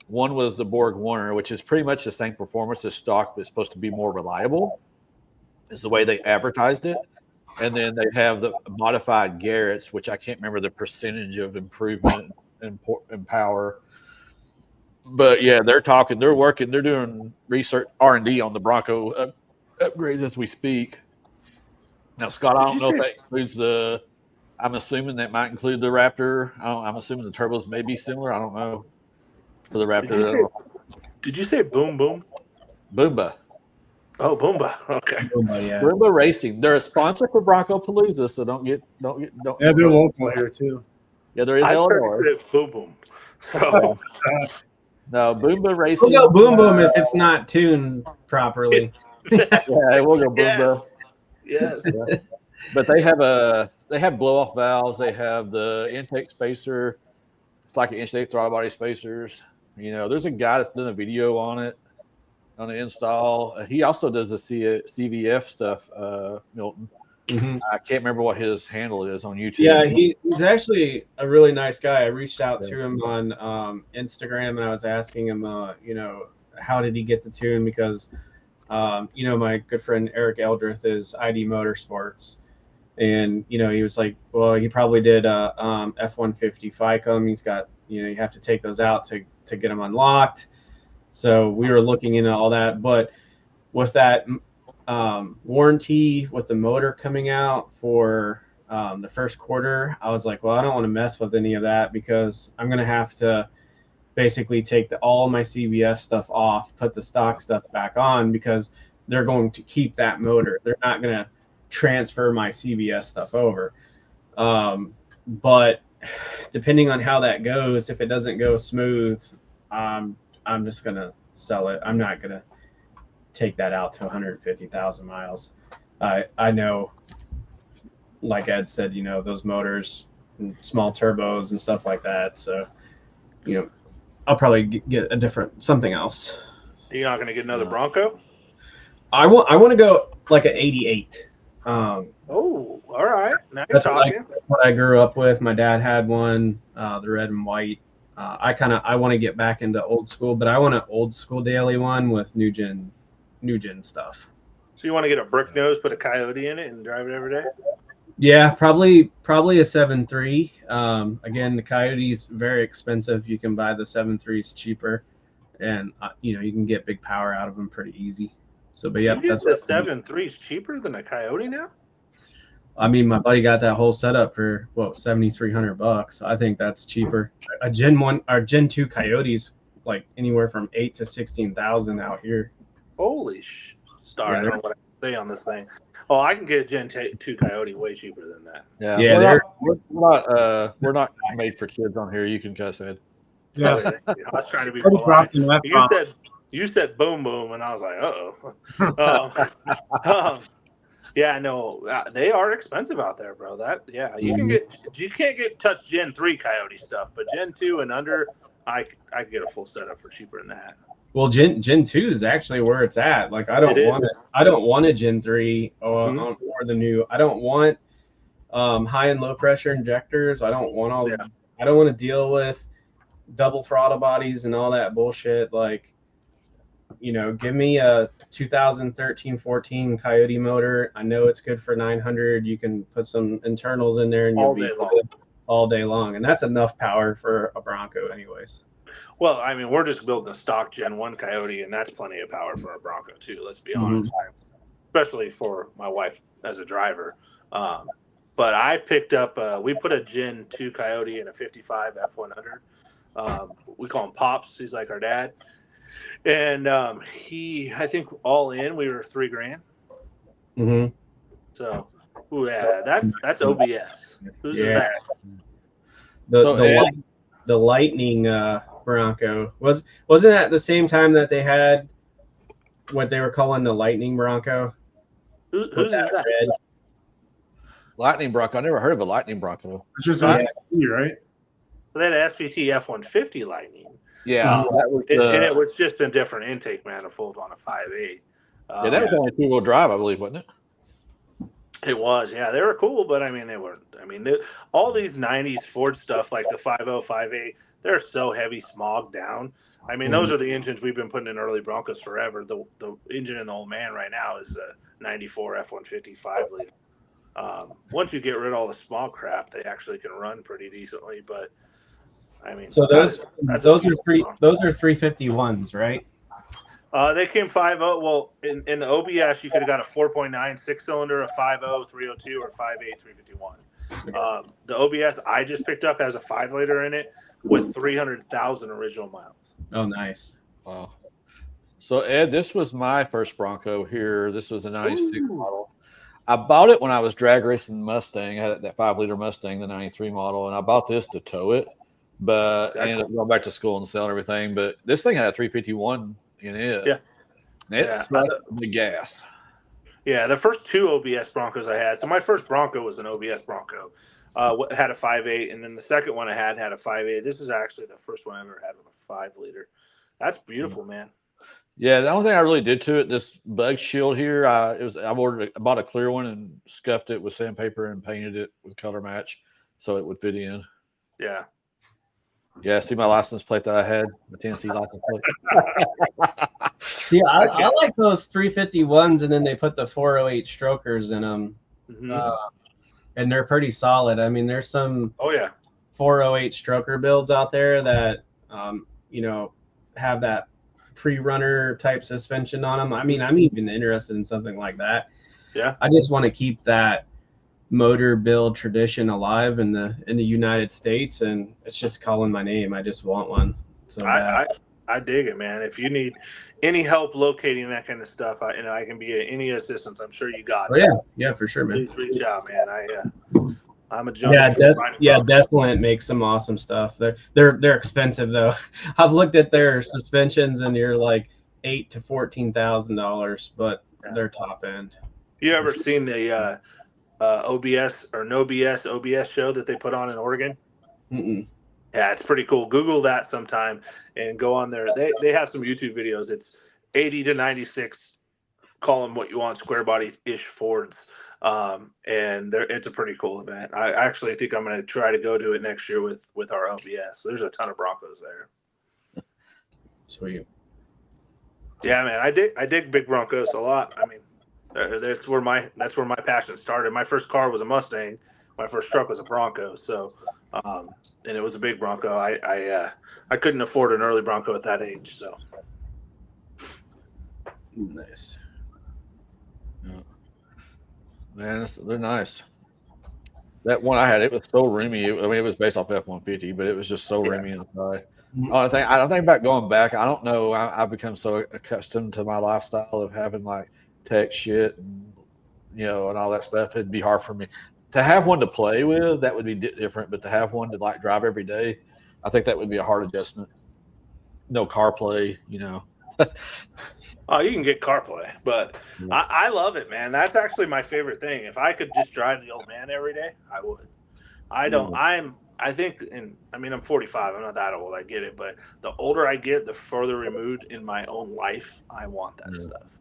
A: One was the Borg Warner, which is pretty much the same performance as stock, but it's supposed to be more reliable, is the way they advertised it. And then they have the modified Garrett's, which I can't remember the percentage of improvement and power. But yeah, they're doing research R&D on the Bronco upgrades as we speak. Now, Scott, I don't know if that includes I'm assuming that might include the Raptor. I'm assuming the turbos may be similar. I don't know for the Raptor.
D: Did you say Boom Boom?
A: Boomba.
D: Oh, Boomba. Okay.
C: Boomba, yeah.
A: Boomba Racing. They're a sponsor for Bronco Palooza, so don't.
B: Yeah, they're local here too.
A: Yeah, they're in Illinois.
D: I said Boom Boom. So.
A: No, Boomba Racing.
C: We'll go Boom Boom if it's not tuned properly.
A: Yeah, we'll go Boomba.
D: Yes.
A: Yeah. But they have blow off valves. They have the intake spacer. It's like an intake throttle body spacers. There's a guy that's done a video on it, on the install. He also does the CVF stuff, Milton.
C: Mm-hmm.
A: I can't remember what his handle is on YouTube.
C: Yeah, he's actually a really nice guy. I reached out to him on Instagram, and I was asking him, how did he get to tune? Because, my good friend Eric Eldrith is ID Motorsports. And, he was like, well, he probably did F-150 FICOM. He's got, you have to take those out to get them unlocked. So we were looking into all that. But with that warranty with the motor coming out for the first quarter, I was like, well, I don't want to mess with any of that because I'm going to have to basically take all my CBF stuff off, put the stock stuff back on because they're going to keep that motor. They're not going to transfer my CBS stuff over. But depending on how that goes, if it doesn't go smooth, I'm just going to sell it. I'm not going to take that out to 150,000 miles. I know, like Ed said, you know, those motors, and small turbos and stuff like that. So, you know, I'll probably get a different something else.
D: You're not going to get another Bronco?
C: I want to go like an 88.
D: Oh, all right. Now you're
C: That's
D: talking.
C: that's what I grew up with. My dad had one, the red and white. I want to get back into old school, but I want an old school daily one with new gen stuff.
D: So you want to get a brick nose, put a Coyote in it, and drive it every day?
C: Yeah, probably a 7.3. Again, the Coyote's very expensive. You can buy the 7.3s cheaper, and you know, you can get big power out of them pretty easy. So, but yeah, that's
D: the 7.3s cheaper than a Coyote now.
C: I mean, my buddy got that whole setup for $7,300. I think that's cheaper. A Gen 1 or Gen 2 Coyotes like anywhere from 8 to 16,000 out here.
D: Holy star! I don't know what I say on this thing. Oh, I can get a Gen 2 Coyote way cheaper than that.
C: Yeah,
A: we're not made for kids on here. You can cuss, Ed.
B: Yeah.
D: I was trying to be
B: Already dropped
D: polite.
B: an F-bomb.
D: You said boom boom, and I was like, uh-oh. Yeah, no, they are expensive out there, bro. You can't get touch Gen 3 Coyote stuff, but Gen 2 and under, I could get a full setup for cheaper than that.
C: Well, Gen 2 is actually where it's at. Like I don't want a Gen 3 or the new. I don't want high and low pressure injectors. I don't want I don't want to deal with double throttle bodies and all that bullshit. Like, you know, give me a 2013-14 Coyote motor. I know it's good for 900. You can put some internals in there and you'll be all day long. And that's enough power for a Bronco anyways.
D: Well, I mean, we're just building a stock Gen 1 Coyote, and that's plenty of power for a Bronco, too. Let's be honest. Especially for my wife as a driver. But I picked up, we put a Gen 2 Coyote in a 55 F100. We call him Pops. He's like our dad. And I think all in, we were $3,000.
C: Mm-hmm.
D: So, yeah, that's OBS. Who's that?
C: The Lightning Bronco wasn't that the same time that they had what they were calling the Lightning Bronco?
D: Who's that?
C: Red?
A: Lightning Bronco. I never heard of a Lightning Bronco.
B: It's just SPT, right?
D: Well, they had SPT F-150 Lightning.
A: Yeah,
D: and it was just a different intake manifold on a 5.8.
A: Yeah, that was only 2-wheel drive, I believe, wasn't it?
D: It was, yeah. They were cool, but I mean, they weren't. I mean, all these '90s Ford stuff, like the 5.0, 5.8, they're so heavy, smogged down. I mean, those are the engines we've been putting in early Broncos forever. The engine in the Old Man right now is a '94 F-150 5-liter. Once you get rid of all the small crap, they actually can run pretty decently. But I mean,
C: so those are 351s, right?
D: They came 5.0. Well, in the OBS, you could have got a 4.9 6-cylinder, a 5.0 302, or 5.8 351. The OBS I just picked up has a 5-liter in it with 300,000 original miles.
C: Oh, nice.
A: Wow. So, Ed, this was my first Bronco here. This was a 96 model. I bought it when I was drag racing Mustang. I had that 5-liter Mustang, the 93 model, and I bought this to tow it. But I ended up going back to school and selling everything. But this thing had a 351 in it.
D: Yeah.
A: It's the gas.
D: Yeah, the first 2 OBS Broncos I had. So my first Bronco was an OBS Bronco. Had a 5.8, and then the second one I had a 5.8. This is actually the first one I ever had with a 5-liter. That's beautiful, man.
A: Yeah, the only thing I really did to it, this bug shield here, I bought a clear one and scuffed it with sandpaper and painted it with color match so it would fit in.
D: Yeah.
A: Yeah, see my license plate that I had, the Tennessee license plate.
C: Yeah, I like those 351s, and then they put the 408 strokers in them. And they're pretty solid. I mean, there's some 408 stroker builds out there that, you know, have that pre-runner type suspension on them. I mean, I'm even interested in something like that.
D: Yeah.
C: I just want to keep that motor build tradition alive in the United States, and it's just calling my name. I just want one so bad.
D: I dig it, man. If you need any help locating that kind of stuff, I can be any assistance. I'm sure you got it.
C: Yeah, for sure, man.
D: Please reach out, man. I'm a junkie.
C: Desolent makes some awesome stuff. They're expensive though. I've looked at their suspensions, and you're like $8,000 to $14,000, but they're top end.
D: You ever seen the OBS or No BS OBS show that they put on in Oregon?
C: Mm-mm.
D: Yeah, it's pretty cool. Google that sometime and go on there. They have some YouTube videos. It's 80 to 96, call them what you want, square body ish Fords. And it's a pretty cool event. I actually think I'm going to try to go to it next year with our OBS. There's a ton of Broncos there.
C: Sweet.
D: Yeah, man, I dig big Broncos a lot. I mean, that's where my passion started. My first car was a Mustang. My first truck was a Bronco. So, and it was a big Bronco. I couldn't afford an early Bronco at that age. So,
C: Nice.
A: Yeah. Man, they're nice. That one I had, it was so roomy. I mean, it was based off F-150, but it was just so roomy inside. I don't think about going back. I don't know. I've become so accustomed to my lifestyle of having like tech shit and and all that stuff. It'd be hard for me to have one to play with. That would be different, but to have one to like drive every day, I think that would be a hard adjustment. No CarPlay,
D: Oh, you can get CarPlay, but I love it, man. That's actually my favorite thing. If I could just drive the old man every day, I would. I think, and I mean, I'm 45. I'm not that old. I get it. But the older I get, the further removed in my own life I want that stuff.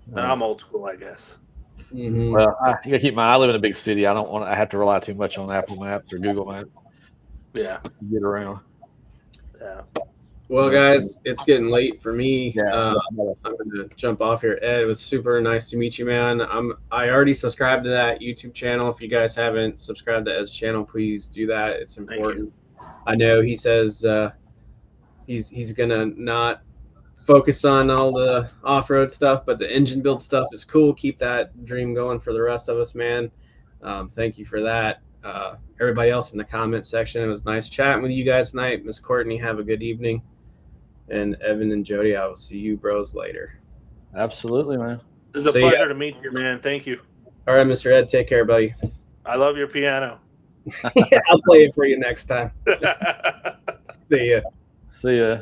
D: And I'm old school, I guess.
A: Mm-hmm. Well, you gotta keep in mind, I live in a big city. I have to rely too much on Apple Maps or Google Maps.
D: Yeah.
A: To get around.
D: Yeah.
C: Well, guys, it's getting late for me.
A: Yeah,
C: I'm going to jump off here. Ed, it was super nice to meet you, man. I already subscribed to that YouTube channel. If you guys haven't subscribed to Ed's channel, please do that. It's important. I know he says he's going to not focus on all the off-road stuff, but the engine build stuff is cool. Keep that dream going for the rest of us, man. Thank you for that. Everybody else in the comment section, it was nice chatting with you guys tonight. Miss Courtney, have a good evening. And Evan and Jody, I will see you bros later.
A: Absolutely, man.
D: This is a pleasure to meet you, man. Thank you.
C: All right, Mr. Ed, take care, buddy.
D: I love your piano.
C: I'll play it for you next time. See ya.
A: See ya.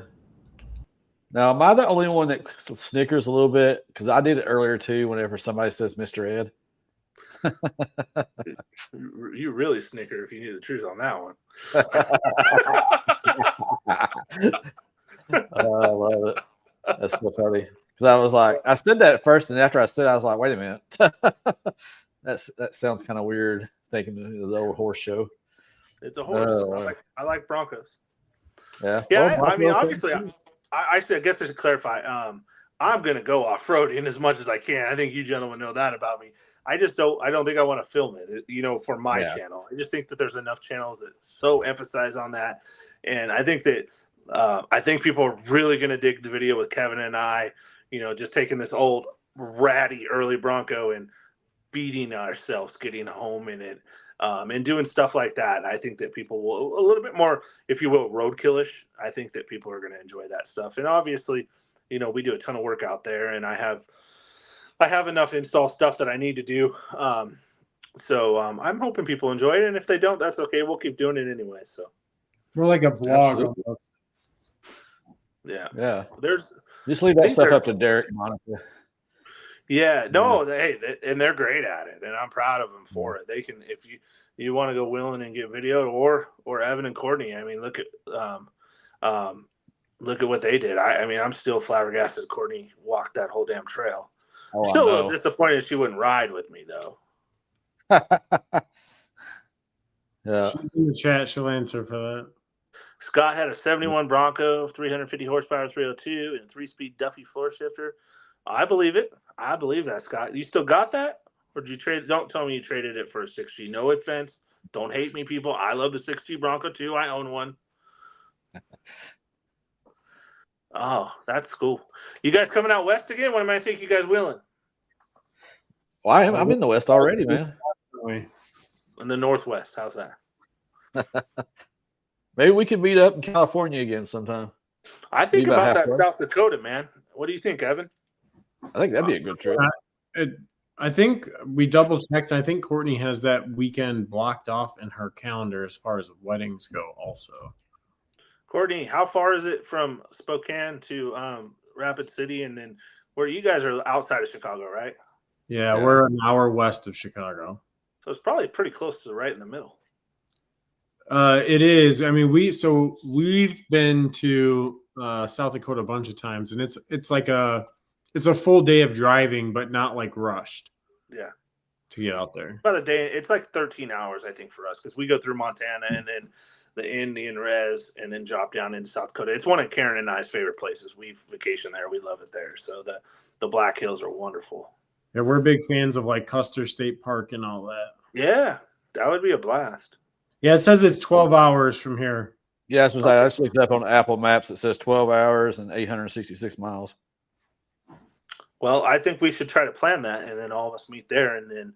A: Now, am I the only one that snickers a little bit? Because I did it earlier too. Whenever somebody says Mr. Ed,
D: you really snicker if you knew the truth on that one.
A: I love it. That's so funny. Because I was like, I said that at first, and after I said it, I was like, wait a minute. That sounds kind of weird, thinking of the old horse show.
D: It's a horse. I like Broncos.
A: Yeah.
D: Yeah, I mean, obviously, I guess I should clarify. I'm going to go off-roading as much as I can. I think you gentlemen know that about me. I don't think I want to film it, for my channel. I just think that there's enough channels that so emphasize on that. And I think that people are really going to dig the video with Kevin and I, just taking this old ratty early Bronco and beating ourselves, getting home in it, and doing stuff like that. And I think that people will, a little bit more, if you will, roadkillish. I think that people are going to enjoy that stuff. And obviously, we do a ton of work out there, and I have enough install stuff that I need to do. So I'm hoping people enjoy it. And if they don't, that's okay. We'll keep doing it anyway. So
B: we're like a vlog almost.
D: Yeah.
A: Yeah.
D: There's
A: just leave that stuff up to Derek and Monica.
D: Yeah, no, and they're great at it, and I'm proud of them for it. They can, if you want to go willing and get video, or Evan and Courtney. I mean, look at what they did. I mean, I'm still flabbergasted Courtney walked that whole damn trail. Still a little disappointed she wouldn't ride with me though.
A: Yeah,
B: she's in the chat. She'll answer for that.
D: Scott had a 71 Bronco, 350 horsepower, 302, and 3-speed Duffy floor shifter. I believe it. I believe that, Scott. You still got that? Or did you trade? Don't tell me you traded it for a 6G. No offense. Don't hate me, people. I love the 6G Bronco, too. I own one. Oh, that's cool. You guys coming out west again? When am I think you guys willing?
A: Well, I'm in the West already, man.
D: In the Northwest. How's that?
A: Maybe we could meet up in California again sometime.
D: I think
A: Be about
D: about that
A: halfway.
D: South Dakota, man. What do you think, Evan?
A: I think that'd be a good trip.
B: I think we double checked. I think Courtney has that weekend blocked off in her calendar as far as weddings go also.
D: Courtney, how far is it from Spokane to Rapid City? And then where you guys are outside of Chicago, right?
B: Yeah, we're an hour west of Chicago.
D: So it's probably pretty close to right in the middle.
B: It is. I mean, we've been to South Dakota a bunch of times, and it's like a full day of driving, but not like rushed.
D: Yeah,
B: to get out there.
D: About a day. It's like 13 hours, I think, for us because we go through Montana and then the Indian Res and then drop down into South Dakota. It's one of Karen and I's favorite places. We vacation there. We love it there. So the Black Hills are wonderful.
B: Yeah, we're big fans of like Custer State Park and all that.
D: Yeah, that would be a blast.
B: Yeah, it says it's 12 hours from here.
A: Yeah, that's what I just looked up on Apple Maps. It says 12 hours and 866 miles.
D: Well, I think we should try to plan that, and then all of us meet there, and then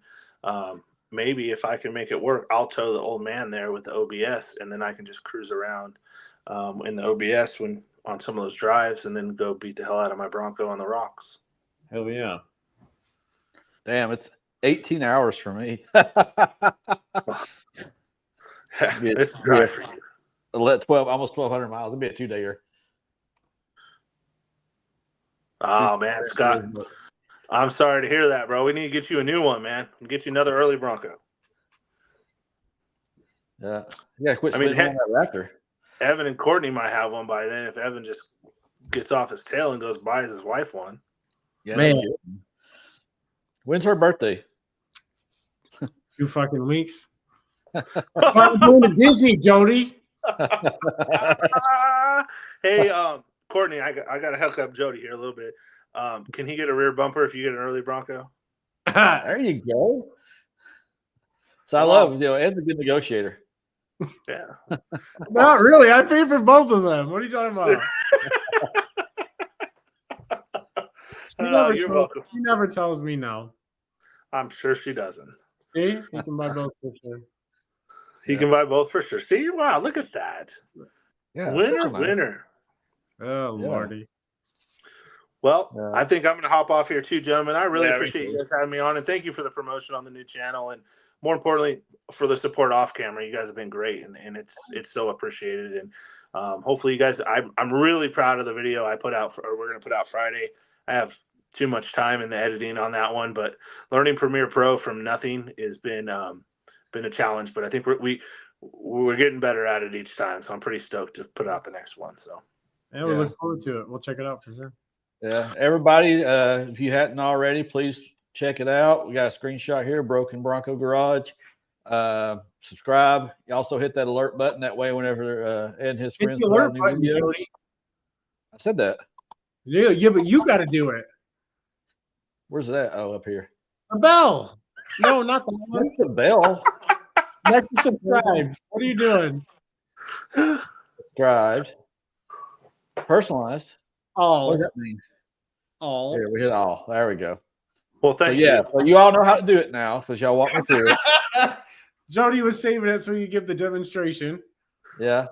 D: maybe if I can make it work, I'll tow the old man there with the OBS, and then I can just cruise around in the OBS on some of those drives, and then go beat the hell out of my Bronco on the rocks.
B: Hell yeah!
A: Damn, it's 18 hours for me.
D: It's a drive for you.
A: Almost 1,200 miles. It'd be a 2-dayer.
D: Oh man, Scott, I'm sorry to hear that, bro. We need to get you a new one, man. Get you another early Bronco.
A: Yeah, quit spending on that Raptor.
D: Evan and Courtney might have one by then if Evan just gets off his tail and goes buys his wife one.
A: Yeah,
B: man.
A: When's her birthday?
B: 2 fucking weeks. That's why I'm going to Disney, Jody.
D: Hey, Courtney, I got to hook up Jody here a little bit. Can he get a rear bumper if you get an early Bronco?
A: There you go. So I love, Ed's a good negotiator.
D: Yeah.
B: Not really. I paid for both of them. What are you talking about? She never tells me no.
D: I'm sure she doesn't.
B: See? He can buy both for sure.
D: He can buy both for sure. See? Wow, look at that.
A: Yeah,
D: winner.
B: Oh, Lordy.
D: Well, I think I'm going to hop off here too, gentlemen. I really appreciate you guys having me on, and thank you for the promotion on the new channel, and more importantly, for the support off camera. You guys have been great, and it's so appreciated. And hopefully, you guys, I'm really proud of the video I put out, we're going to put out Friday. I have too much time in the editing on that one, but learning Premiere Pro from nothing has been a challenge. But I think we're getting better at it each time, so I'm pretty stoked to put out the next one. So
B: yeah, we look forward to it. We'll check it out for sure.
A: Yeah, everybody, if you hadn't already, please check it out. We got a screenshot here, Broken Bronco Garage. Subscribe. You also hit that alert button. That way, whenever Ed and his friends
B: hit the alert button, Jody.
A: I said that.
B: Yeah, but you got to do it.
A: Where's that? Oh, up here.
B: A bell. No, not the one.
A: That's the bell.
B: That's subscribed. What are you doing?
A: Subscribed. Personalized.
B: All.
A: What does that mean?
B: All.
A: Here, we hit all. There we go.
D: Well, thank you.
A: Yeah, so you all know how to do it now because y'all walk me through it.
B: Jody was saving it so you give the demonstration.
A: Yeah.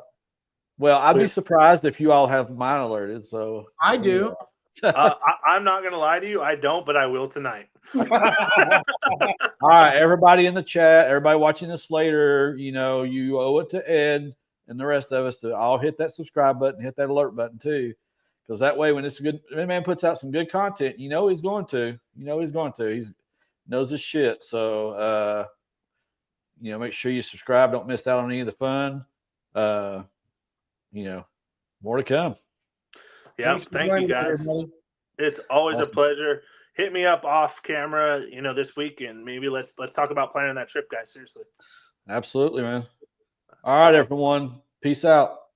A: Well, I'd be surprised if you all have mine alerted. So
B: I do.
D: I'm not going to lie to you. I don't, but I will tonight.
A: All right, everybody in the chat, everybody watching this later, you owe it to Ed and the rest of us to all hit that subscribe button, hit that alert button too. Because that way, when this man puts out some good content, he's going to. He knows his shit. So, make sure you subscribe. Don't miss out on any of the fun. More to come.
D: Yeah, thank you guys. It's always a pleasure. Hit me up off camera, this week, and maybe let's talk about planning that trip, guys. Seriously.
A: Absolutely, man. All right, everyone. Peace out.